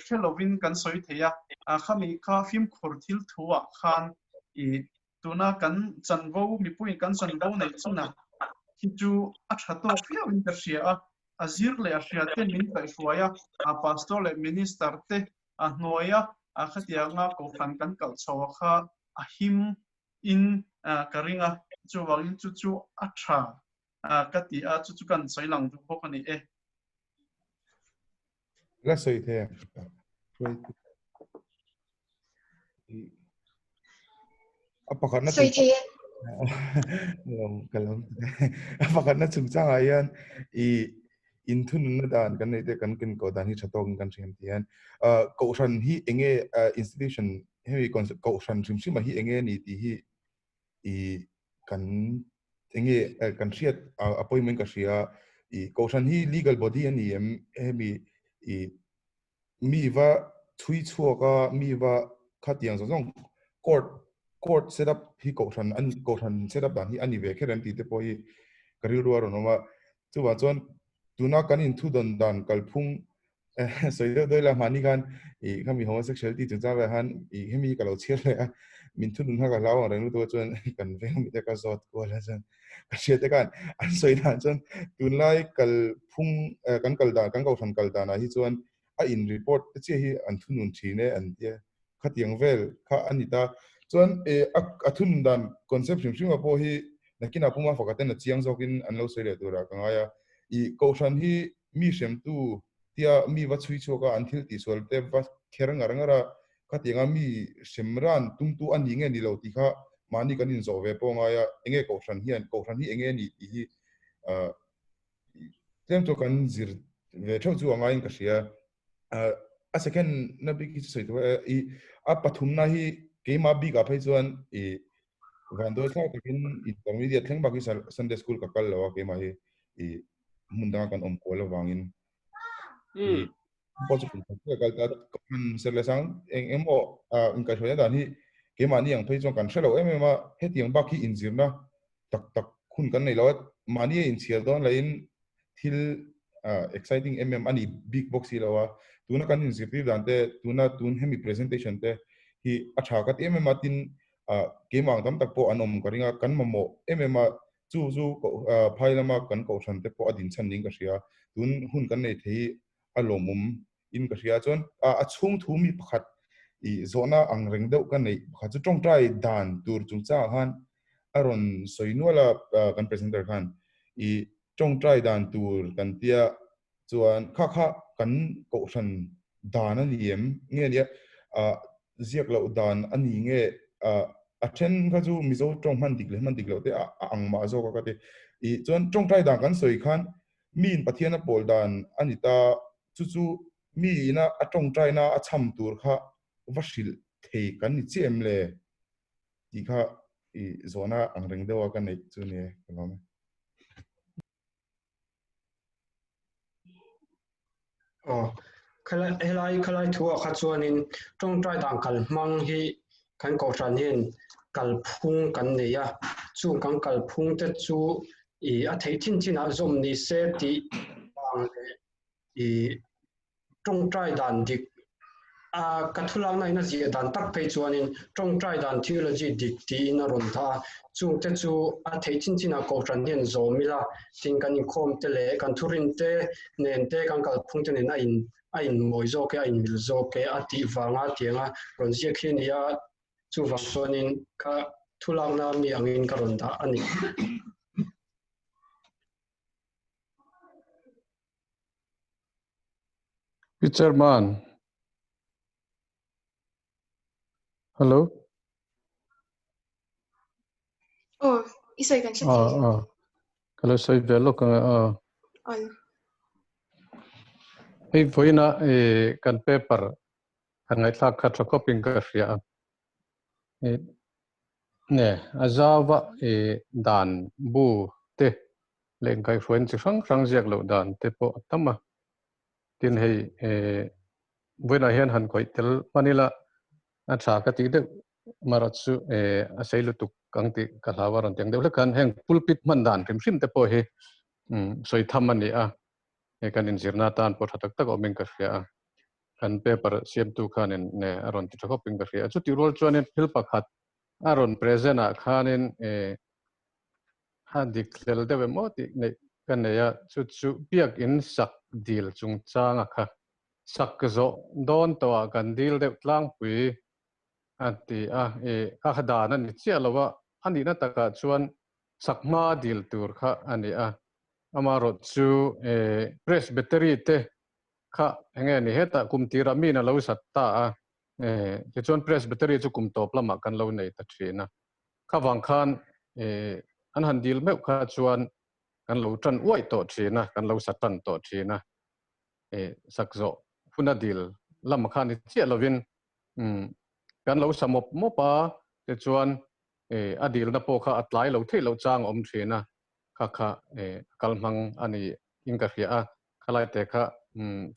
Halloween kan soi theya khami kha film khur thil thuwa khan tuna kan chanvo mi pui kan chanvo nei chuna hi chu a thatok viawin ka hria azir le a hria te min Inkhaihhruaia a pastor le minister te a hnoia a khatianga Kohhran kan kal chawa kha a him in karinga chu wangin chu a tha kati a chu kan soilang du bok ani la soi the apakhat na Soi the kalam apakhat na chung chang ayan in thun na dan kan nei te kan kin ko dan hi thatok kan threm tian Kohhran hi enge institution hemi concept Kohhran sim sim hi enge ni ti hi kan enge kan riat appointment ka ria Kohhran hi legal body ani hemi mi va chui chuaka mi va khatiang zong court setup hi Kohhran setup dan hi ani ve kherem ti te poi karil ruar onoma chuwa chon tuna kan in thu dan kalphung soide doila mani kan khami homosexuality chu chawa han hemi kalo chhere min thun ha ka law rang to chon kan ve mi te ka zot ko la chan ka chete kan an soida chon tunlai kalphung kan kalda kan Kohhran kalda na hi chon a in report che hi an thunun thine an te khatiang vel kha anita chon a thun dan concept sim po hi nakina puma fakaten na chiang zokin an lo sele tura kangaya Kohhran hi mi sem tu tia mi va chui choka an thil ti sol te va kherangara khatianga mi semran tumtu ani nge ni lo ti kha mani kan in zo ve po ngaya enge Kohhran hi enge ni ti hi tem to kan zir ve thau chu anga in ka sia a second na bi ki soi to a pathum na hi ke ma bi ga phai chuan van do sa takin intermediate thleng ba ki Sunday school ka kal lawa ke ma hi munda kan om ko lo wangin positive ka ka kan selesang emo Inkhaihhruaina dan hi ke ma ni ang phai chong kan thelo ma hetiang ba ki injirna tak khun kan nei lo mani in chial don lain thil exciting ani big box hi lawa tuna kan in zirti dan te tuna tun hemi presentation te hi atha kat tin ke mang tam tak po anom karinga kan mamo chu phailama kan Kohhran te po adin chan ning ka ria tun hun kan nei thei alomum in ka ria chon a chung thu mi pakhat zona ang reng deuh kan nei pakhat chu tong trai dan tur chung cha han aron soinuala kan presenter khan tong trai dan tur kan tia chuan kha kan Kohhran dan ani nge nia Ziakloh dan ani nge a then kha chu mizo tong man dik lo te ang ma zo ka te chuan tong trai dan kan soi khan min Pathianni pol dan anita chu mi na a tong trai na a cham tur kha vashil thei kan ni chem le ti kha zona ang reng dewa kan nei chu ne kalom khalai thua kha chuanin tong trai dang kal mang hi kan Kohhran hin kalphung kan neya chu kan kalphung te chu a thei thin a zom ni se ti bang le tong trai dan dik kathulang na ina zia dan tak phei chuanin tong trai dan theology dik ti in a ron tha chu te chu a thei thin a Kohhran hin zomila tin kan Inkhawm te le kan thurin te nen te kan kalphung te nen a in moi zo ke a in mil zo ke a ti wanga tianga ron zia khinia chu wang chuanin ka thulang na mi angin ka ron da ani Chairman. Hello. Oh, isoi kan siya tayo. Kalau saya belok All. voi na kan paper kan ngai thak khat copying ka ria ne azawa dan bu te len kai phuen chi sang Ziakloh dan te po tama tin hei voi na hian han koi tel manila a tha ka ti de maratsu asailu tuk kang ti ka lawaran teng de kan heng pulpit man dan rim te po he soi thamani a kan in zirna tan po thatak tak omeng ka ria kan paper siam tu khanin ne aron ti copying ka ria chu ti rol chuanin phil pakhat aron present a khanin han declare de moti ne kan ne ya chu biak in sak deal chung changa kha sak zo don to kan deal de tlang pui ati a khada na ni chialawa ani na taka chuan sakma deal tur kha ani amaro chu presbytery te kha henge ni heta kumtira mi na lo satta ke chuan presbytery chu kum top lama kan lo nei ta thina khawang khan an han deal meu kha chuan kan lo tran uai to thina kan lo satan to thina sakzo phuna deal lam khan ni chia lovin kan lo samop mopa te chuan a deal na po kha atlai lo thei lo chang om thina kha kalmang ani inka ria khalai te kha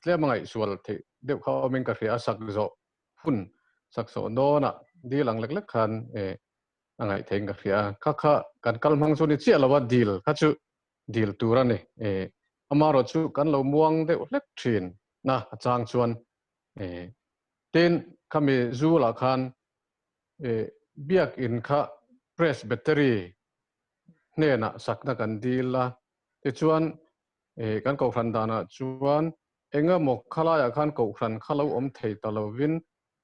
tlemangai sual the deuh kha oming ka ria sakzo phun sakso dona dilang lek lek khan angai theng ka ria kha kan kalmang chu ni chia lawa deal kha chu deal turani amaro chu kan lo muang deuh lek thin na chang chuan ten kami zula khan biak in kha presbytery nena sakna kan deal la te chuan kan Kohhran dana chuan enga mo khalaya khan Kohhran khalo om thei talovin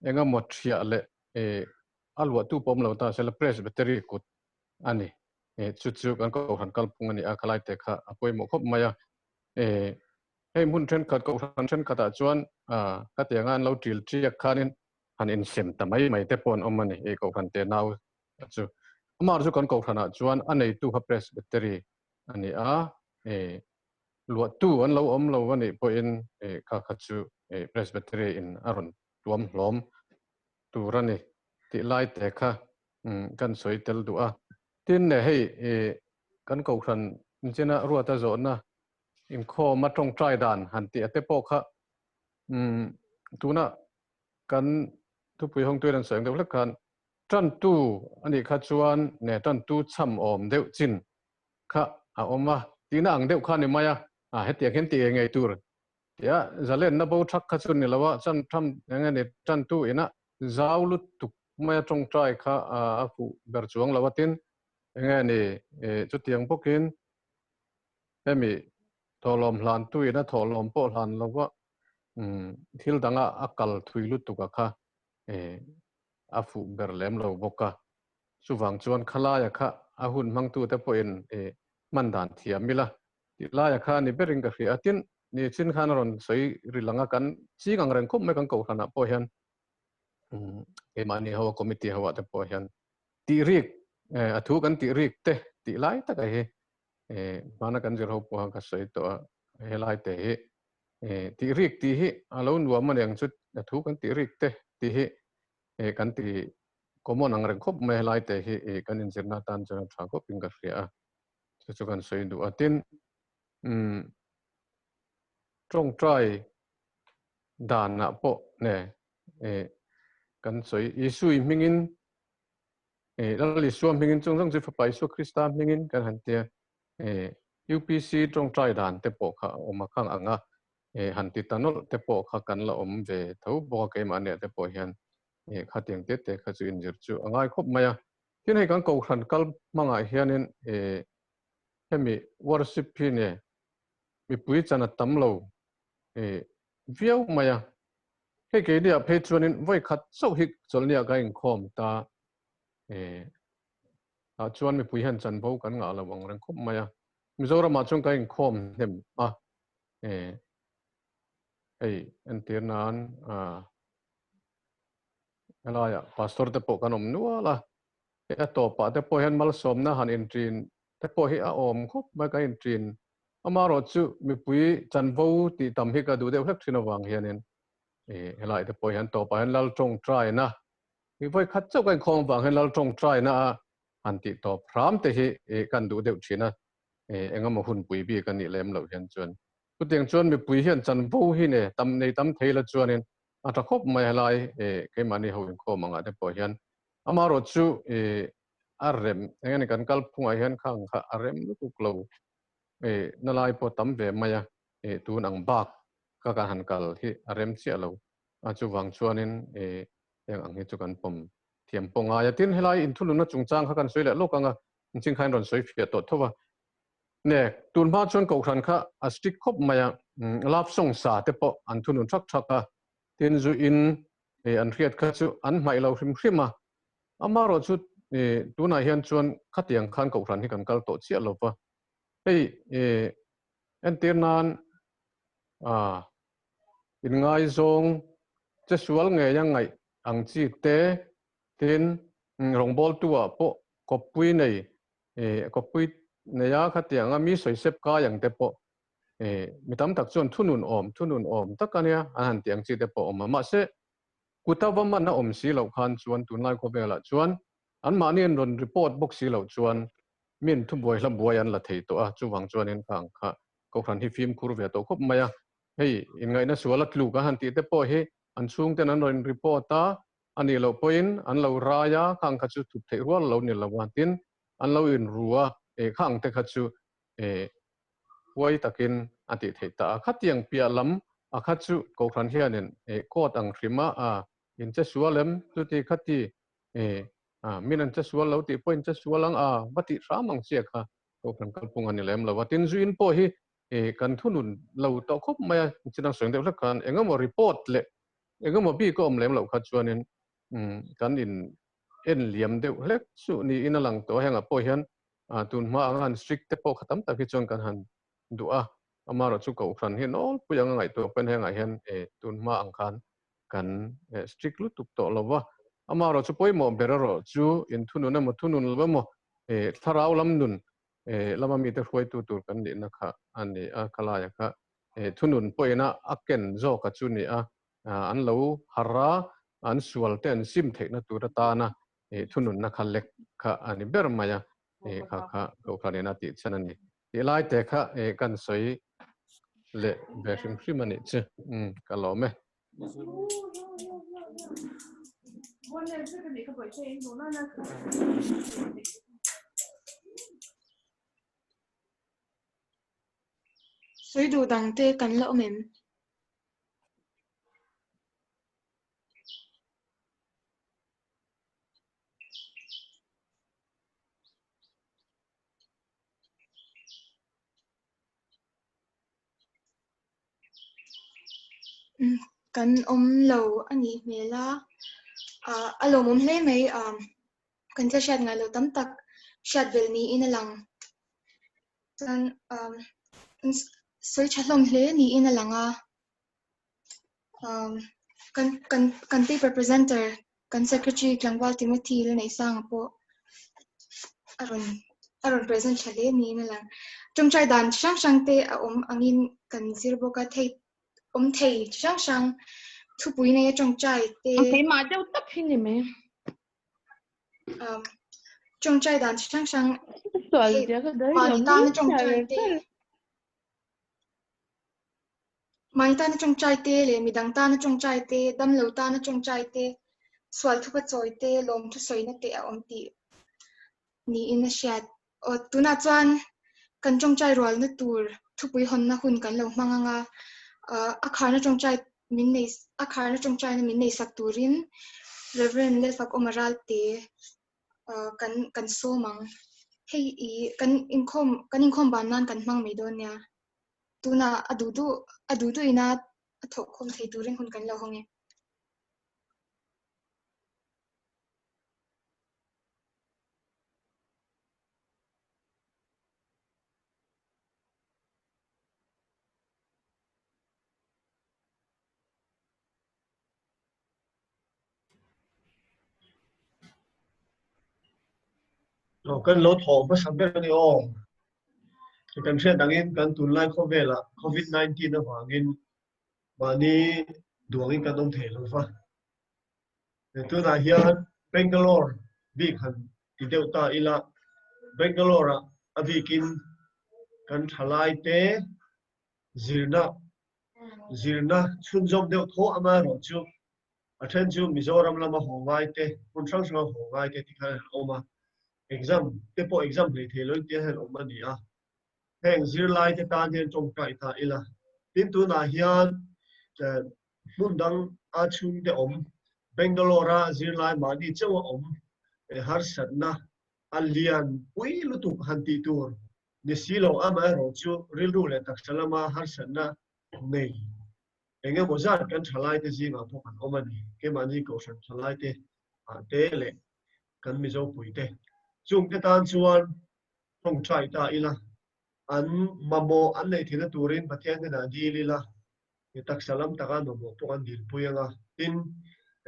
enga mo thia le alwa tu pom lo ta sel presbytery kut ani chu kan Kohhran kalpung ani a khalai te kha apoi mo khop maya hei mun thren khat Kohhran thren khata chuan ka te ngan lo tril triak khanin han in sem tamai mai te pon om ani Kohhran te nau chu amar chu kan Kohhrana chuan anei tu ha presbytery ani luat tu an lo om lo ani po in kha chu presbytery in aron tuam hlom turani ti lai te kha kan soi tel du tin ne hei kan Kohhran chena ruata zo na Inkhawm ma tong trai dan han ti ate po kha tuna kan tu pui hong tuiran sang deuh kan Tantu ani kha chuan ne Tantu cham om deuh chin kha a oma tina ang deuh kha ni maya hetiak hen ti ngei tur ya zalen na bo thak kha chun ni lawa chan tham nge ni Tantu ina zawlut tuk maya tong trai kha a fu ber chuang lawatin nge ni chu tiang pokin hemi tholom hlan tu ina tholom po hlan lawa thil danga akal thuilut tuka kha afu berlem lo boka suwang chuan khalaya kha ahun mangtu te po in mandan thiamila ti laya kha ni bering ka hri atin ni chin khan ron soi rilanga kan chi gang reng khop me kan Kohhrana po hian mani hawa committee hawa te po hian ti rik athu kan ti rik te ti lai ta ka he mana kan jir ho po ka soi to helai te he ti rik ti hi alo nuam man yang chu athu kan ti rik te ti hi kan ti common ang reng khop me lai te hi kan in jirna tan chana tha ko pinga ria chu kan soi du atin trong trai dan na po ne kan soi isui mingin lali suam mingin chung jang jifa paisu Krista mingin kan hantia UPC trong trai dan te po kha oma khang anga hanti tanol te po kha kan la om ve tho bo ke ma ne te po hian kha tiang te te kha chu injir chu angai khop maya tin hei kan Kohhran kal manga hianin hemi worship hi ne mi pui chana tamlo viau maya he ke dia phe chuanin voi khat so hik cholnia ka Inkhawm ta chuan mi pui han chan bo kan nga la wang reng khop maya Mizoram ma chung ka Inkhawm hem hey en tir nan ala ya pastor te po kanom nuala e to pa te po hen mal som na han in trin te po hi a om khop ba ka in trin amaro chu mi pui chan vo ti tam hi ka du de hlek thina wang hianin helai te po hen to pa hen lal tong try na mi voi khat chau kan khom wang hen lal tong try na an ti to pram te hi kan du de thina engam hun pui bi kan ni lem lo hian chuan tu tiang chuan mi pui hian chan vo hi ne tam nei tam theila chuanin ata khop mai halai ke mani ho in kho manga te po hian amaro chu arrem engani kan kal phunga hian khang kha arrem lu tu klo nalai po tam ve maya tu nang bak ka kan han kal hi arrem chi alo a chu wang chuanin yang ang hi chu kan pom thiam ponga ya tin helai in thulu na chungchang kha kan soile lokanga ching khain ron soi fia to thowa ne tun ba chuan Kohhran kha a stick khop maya lap song sa te po an thunun thak thaka tin zu in an riat kha chu an mai lo hrim hrima amaro chu tuna hian chuan khatiang khan Kohhran hi kan kal to chia lo pa hei en tirnan in ngai zong che sual nge yang ngai ang chi te tin rongbol tua po kopui nei kopui neya khatianga mi soi sep ka yang te po mitam tak chuan thunun om takania an tiang chi te po om ma se kutawa man na om si lo khan chuan tunlai kho bela chuan an manin ron report box si lo chuan min thu boi hla boi an la thei to a chuwang chuan in khang kha Kohhran hi film khur ve to khop maya hei in ngai na suala tlu ka han ti te po hi an chung ten an ron report ta ani lo poin an lo raya khang kha chu thup thei rual lo ni lo wan tin an lo in ruwa khang te kha chu wai takin ati thei ta khatiang pia lam a kha chu Kohhran hianin court ang thrima in che sualem chu ti khati minan che sual lo ti point che sualang bati ramang che kha Kohhran kalpung ani lem lo watin zu in po hi kan thunun lo to khop maya chinang seng de hlek kan engamo report le engamo bi ko om lem lo kha chuanin kan in en liam de hlek su ni inalang to henga po hian tun ma angan strict te po khatam ta ki chon kan han dua amaro chu Kohhran hi nol puyang ngai to pen henga hian tun ma ang khan kan strict lu tuk to lo wa amaro chu poimo beraro chu in thununa mo thunun lo mo tharau lam nun lama mi te Hruaitu tur kan ni na kha ani kalaya kha thunun poina aken zo ka chu ni an lo hara an sual ten sim the na tur ta na thunun na khalek kha ani ber maya kha Kohhran na ti chanani ti lai te kha kan soi le be hrim hrim ani che kalome soi du dang te kan lo mem kan om lo ani mela alo mom hle mai kan cha shat ngai lo tam tak shat bel ni in alang chan soi chalom hle ni in alanga kan paper presenter kan secretary Tlangwal Timothy Lalneihsanga po aron present chale ni in alang chai dan sang sang te angin kan zirbo ka thei thei sang thu pui nei chai te Ang ma deuh tak hi ni me. chai dan sang Sual dia ka dai lo pani ni ta na chai te chai. mai ta na chai te le midang ta na chai te dam lo ta na chai te swal thu pa choi te lom thu soi na te ti ni in a shat o tuna chuan kan chai rol na tur thu pui hon na hun kan lo manganga akhar na chai min nei akhar na chai na min nei sak turin reverend le fak Ralte kan so mang hei kan inkhom ban nan kan mang me don ya tuna adudu ina thok khom thei turin hun kan lo honge kan lo thong pa sambe ni o kan thia dangin kan tunlai kho vela COVID-19 na wangin mani duangin kan dong thelo fa tu na hian Bangalore big han ti deuta ila Bangalore abikin kan thalai te zirna chunjom deu tho ama ro chu athen chu Mizoram lama hongai te punchang sang hongai te ti kha oma exam te po exam le thelo te han oma ni a heng zirlai te tan hian chong kai ta ila tin tu na hian mundang a chung te om Bangalore zirlai ma ni chawa om har satna alian pui lutu hanti tur ni silo ama ro chu rilru le tak salama har satna nei engem ozan kan thalai te ji ma phokan omani ke mani ko san thalai te te le kan mi zo pui te chung te tan chuan thong chai ta ila an mamo an nei thina turin pathian na di lila e tak salam taka no mo to kan dil puyanga tin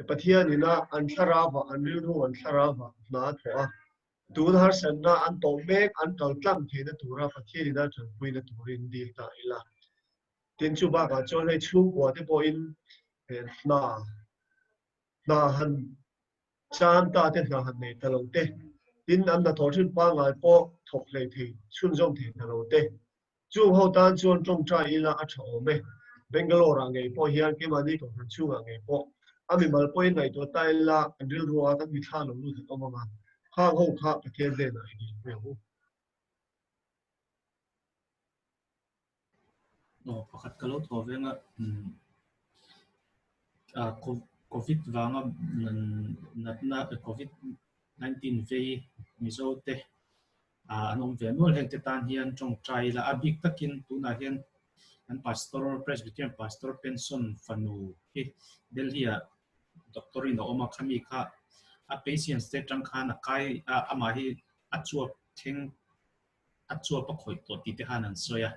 Pathianni na an tharava an rilru an tharava na thoa tun har sanna an to mek an kaltlam thina tura Pathianni na than puina turin dil ta ila tin chu ba ka chon le chu kwa te po in na han chan ta te na han nei talong te tin an na thor thin pa ngai po thok le thi chun jong the talong te chu ho tan chuan tong trai ila a tho me Bangalore ngai po hian ke mani ko han chu ngai po ami mal po in ngai to tai la andil ruwa ta mi tha lo lu the oma ma kha ho kha Pathian le na hi me ho pakhat kalau thovenga COVID vanga natna COVID-19 ve mizote anong venol hekte tan hian chong trai la abik takin tuna hian an pastoral Presbyterian pastoral pension fanu hi Delhi doctorino oma khami kha a patients te tangkhan kai ama hi achuap thing achuap pakhoi to ti te hanan soya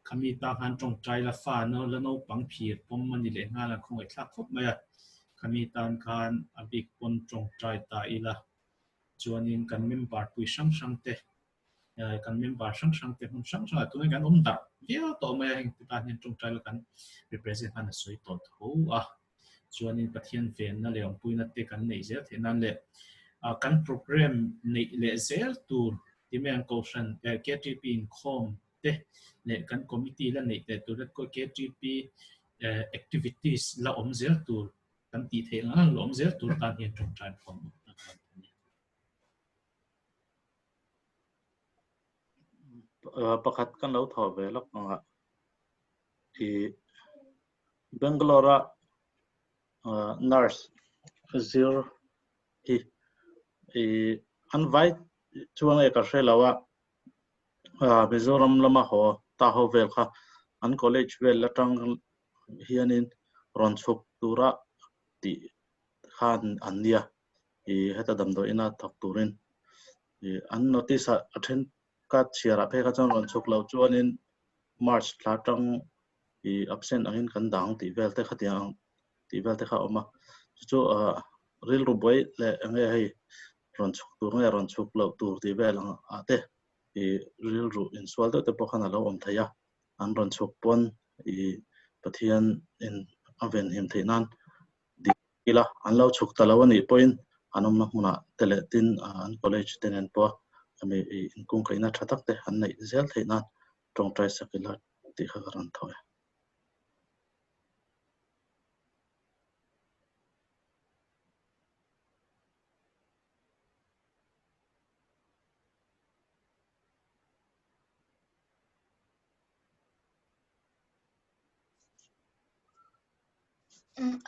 khami ta han chong trai la fa no la no pang phir pom mani le nga la khong ai thak khop maya khami tan khan abik pon chong trai ta ila chuanin kan member pui sang sang te kan member sang sang te hun sang sang tu kan da via to maya heng ta hin chong trai la kan represent han soi to tho chuanin pathian ven na leong pui na te kan nei zel thenan le kan program nei le zel tu timeng Kohhran KTP Inkhawm te le kan committee la nei te tu le ko KTP activities la om zel tu kan ti the la la om zel tu tan hian chong trai khom pakhat kan lo thaw ve lok anga ki Bangalore nurse zir invite chuang e ka hrelawa Mizoram lama ho ta ho vel kha an college vel latang hianin ronchuk tura ti khan ania heta damdo ina thak turin an notice attend ka chiara phe ka chon ronchuk lo chuanin March latang absent angin kan dang ti vel te kha oma chu ril ru boy le nge hei ronchuk lo tur ti vel ate ril ru in swal te pokhana lo om thaya an ronchuk pon pathian in aven him theinan ila an lo chuk talawani point anom na huna teletin an college tenen po ami Inkhaihhruaina thatak te an nei zel theinan tong trai sakila ti kha garan thoya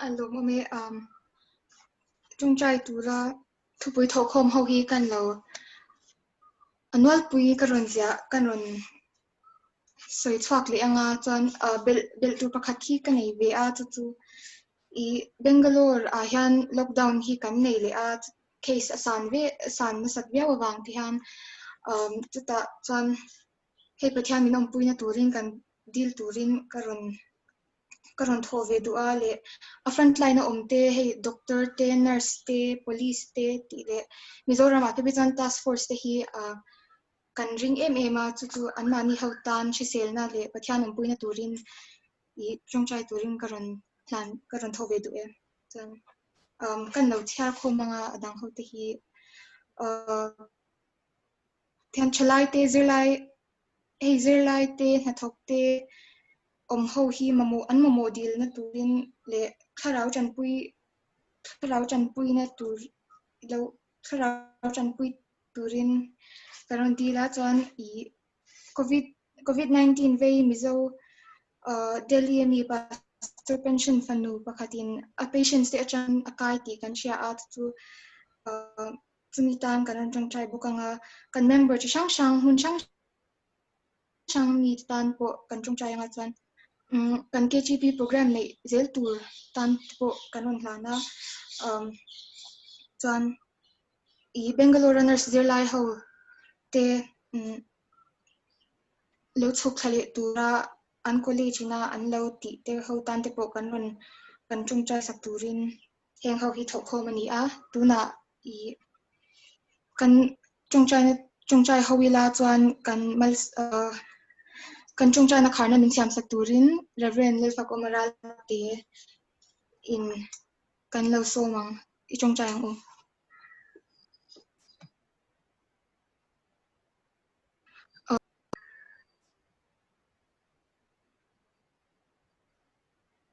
alo mame chung trai tura thupui thokhom ho hi kan lo Vanlalpui kan ron soi chhuak le anga chuan bel tu pakhat hi kan nei ve a chu I Bangalore hian lockdown hi kan nei le a case asan na sat via wang ti han chuta chuan hei Pathianni nom puina turin kan deal turin karon karon tho ve du a le a frontline a omte hey doctor te nurse te police te ti le Mizoram ate bizan task force te hi kan ring ma chu an mani hautan chi selna le Pathianni na turin I chongchai turin karon tho ve du e chan kan lo Tirhkoh manga adang hote hi thian chalai te zirlai te na thok te ho hi mamo dil na turin le tharau chan pui na tur lo tharau chan pui turin karon dila chuan I COVID-19 ve mizo Delhi mi pastor pension fanu pakhatin a patients te achan akai ti kan share out to chumitan karon changchai bukanga kan member chi shang hun shang mi tan po kan changchai nga chuan kan KTP program nei zel tur tan po kanon hlana chuan I Bangalore runners zirlai ho te lo chuk thale tura an college na an lo ti te ho tan te po kan chungchai sak turin heng ho hi Tirhkoh mani a tuna I kan chungchai howila chuan kan chungchai na kharna min siam sak turin Reverend Lelfa Komaral te in kan lo somang I chungchai ang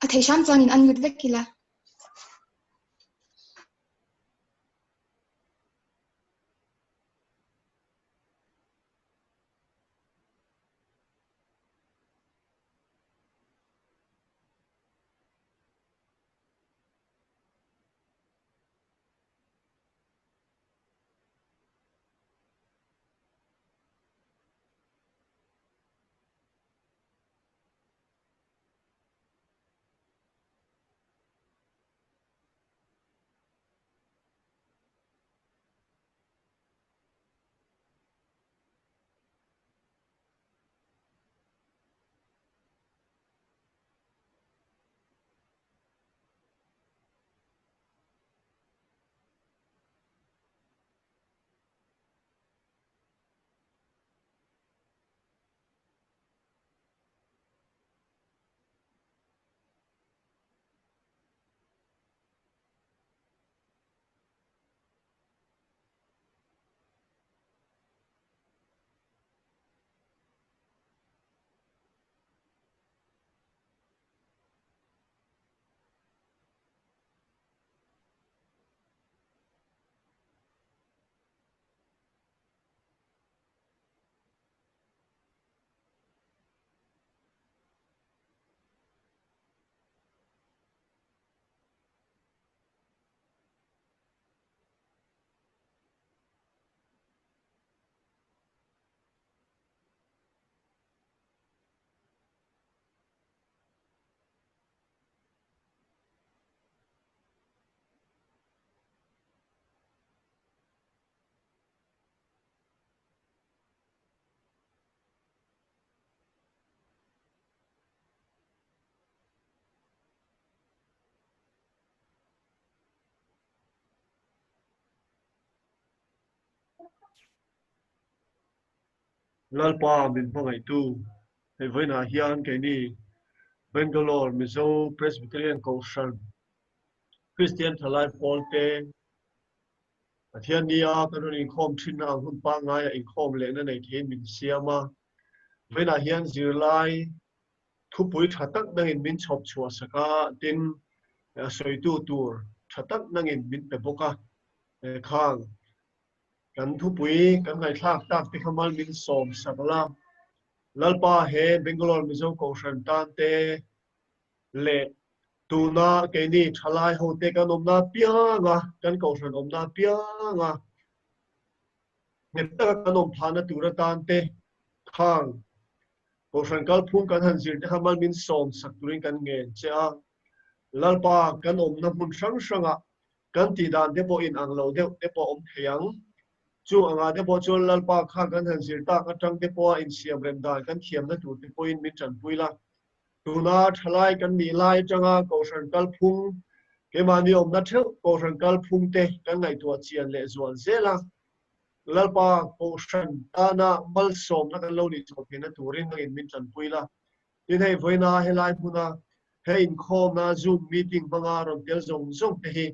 athei sham chuan in unmute vekila Lalpa min Hruaitu he với na hian cái ni Bangalore mizo Presbyterian Kohhran Christian thalai polte Pathianni karon Inkhawm thinna hun pa ngai Inkhawm le na nei the min siama với na hian zirlai thupui thatak nangin min chhop chhuwa saka tin soitu tur thatak nangin min pe boka khang kan thupui kan ngai thak tak te khamal min som sakla lalpa he Bangalore mizo Kohhran tan te le tuna ke ni thalai ho te kan omna pianga kan Kohhran omna pianga neta kan om thana tura tan te khang Kohhran kal phun kan han zir te khamal min som sak turin kan nge cha lalpa kan omna mun sang sanga kan ti dan te po in anglo de te po om theyang chu anga te po chol lalpa kha kan han zir ta ka tang te po in siam rem dan kan thiam na tur te po in min chan puila tuna thalai kan ni lai changa Kohhran kalphung ke mani om na theu Kohhran kalphung te kan ngai tua chian le zual zela lalpa Kohhran tana malsom na kan lo ni chok na turin ngin min chan puila tin hei voina helai puna hei Inkhawm na Zoom meeting banga ron tel zong zong te hi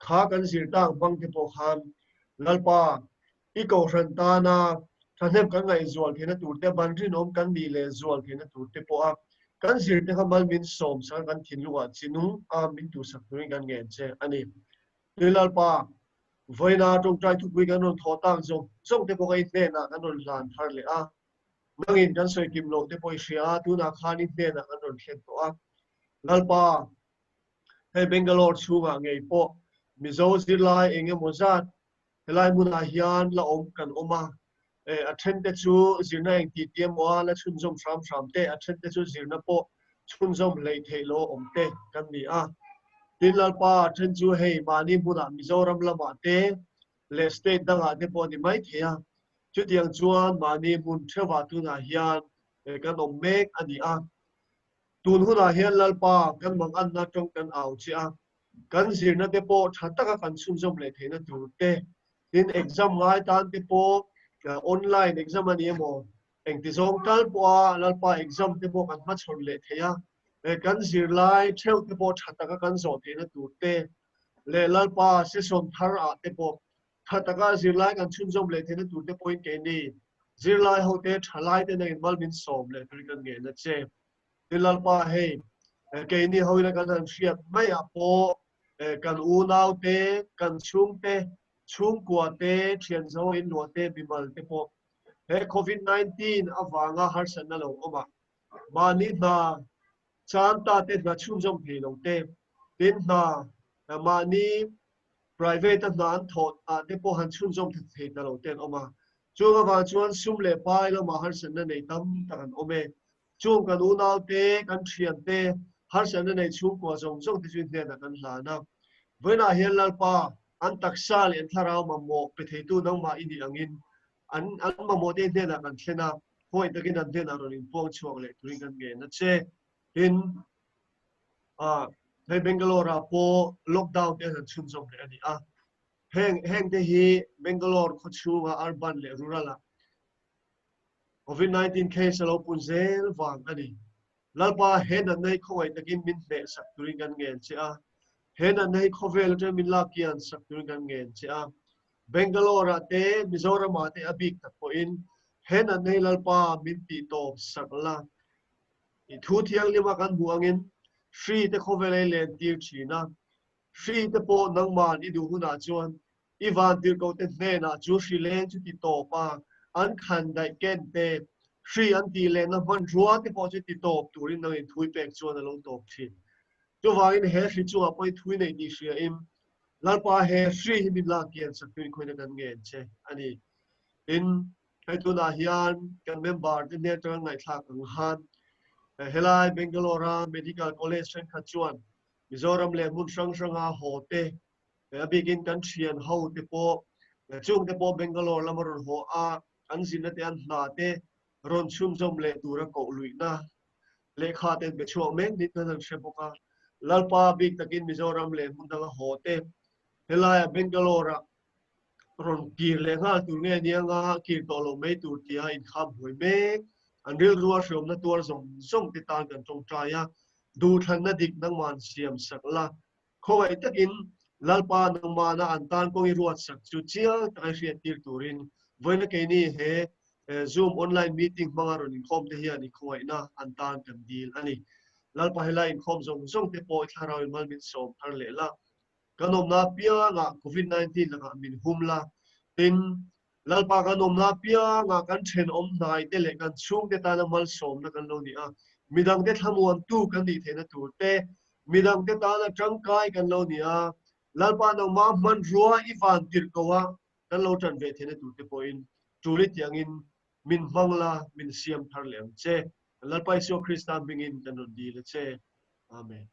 kha kan zir tang bang te po khan lalpa I Kohhran tana thanem kan ngai zual thena turte banrin om kan ni le zual thena turte po a kan zir te khamal min som sa kan thinluwa chinung a min tu sak turin kan ngen che ani lalpa voina tong trai thu pui kan ron tho tang zong zong te po kai te na kan ron lan thar le a mangin kan soi kim lo te poi sia tu na khani te na kan ron khen to a lalpa hei Bangalore chunga ngei po mizo zirlai enge mozat helai muna hian la om kan oma attend chu zirna eng TTM wa la chun zom sham te attend chu zirna po chun zom lei theilo om te kan ni a tin lalpa attend chu hei mani muna mizoram lama te le state danga te po ni mai thea chu tiang chuan mani mun thewa tu na hian kan om mek ani a tun huna hian lalpa kan mang an na tong kan au chia kan zirna te po thataka kan chun zom le theina tur te tin exam ngai tan te po online exam ani emo eng ti zong tal po lalpa exam te po kan ma chhon le theya kan zir lai theu te po thataka kan zo theina tur te le lalpa se som thar a te po thataka zir lai kan chun zom le theina tur te point ke ni zir lai ho te thalai te na in mal min som le tur kan nge na che lalpa hei ke ni hoina kan han hriat mai a po kan u nau te kan chung te chung kwa te thian zo in lo te bimal te po he COVID-19 awanga har san na lo oma mani na chan ta te na chung jom phe lo te tin na mani private na an thot a te po han chung jom the na lo ten oma chuanga wa chuan sum le pai lo ma har san na nei tam takan ome chung kan u nau te kan thian te har san na nei chung kwa zong zong te chin te na kan hla na voina hian lalpa an taksal en tharau mammo pe theitu nang ma ini angin an mammo te te na kan thlena hoi takin an te na ron in pong chuak le turing kan nge na che in hei Bangalore po lockdown te han chun zom le ani a heng te hi Bangalore kho chunga urban le rural a COVID-19 case alo pun zel wang ani lalpa hen an nei khoi takin min le sak turing kan nge che a hen an nei khovel te min la kian sak turing kan nge che a Bangalore te Mizoram te abik ta po in hen an nei lalpa min ti top sakla I thu thiang lima kan buangin free te khovel le tir china free te po nangman I du huna chuan Ivan Tirhkoh te ne na chu Sri Lanka chu ti topa an khan dai ken te free an ti le na van rua te po chu ti top turin nang in thui pek chuan lo top thin chu wangin he hri chu apoi thui nei ti hria im lalpa he hri hi min la kian sak tuin khoina kan ngen che ani in hai tu na hian kan member te ne tang ngai thak ang han helai Bangalore Medical College chen khachuan Mizoram le mun sang a ho te begin kan thian ho te po chung te po Bangalore lamaron ho a an sin te an hna te ron chum jom le tura ko luina le kha te be chuak mek ni kan shepoka lalpa big takin Mizoram le mun dang ho te helai Bangalore ron kir le nga tur nge nia nga kir to lo me tur tia Inkhawm hoi mek an ril ruwa shom na tur zong zong te tan kan tong traya du than na dik nang man siam sakla khoi takin lalpa nang mana an tan ko I ruat sak chu chia ta hriat tir turin voina ke ni he Zoom online meeting mangaron Inkhawm te hian I khoi na an tan kan deal ani lalpa helai Inkhawm zong zong te po tharau mal min som thar le la kanom na pia nga COVID-19 la min humla tin lalpa kanom na pia nga kan then om nai te le kan chung te ta na mal som na kan lo ni a midang te thamuan tu kan ni thena tur te midang te ta na tangkai kan lo ni a lalpa no ma man rua Ivan Tirhkoh kan lo tan ve thena tur te point tulit yang in min mangla min siam thar lem che lalpa iso Christian bingin kan di le che amen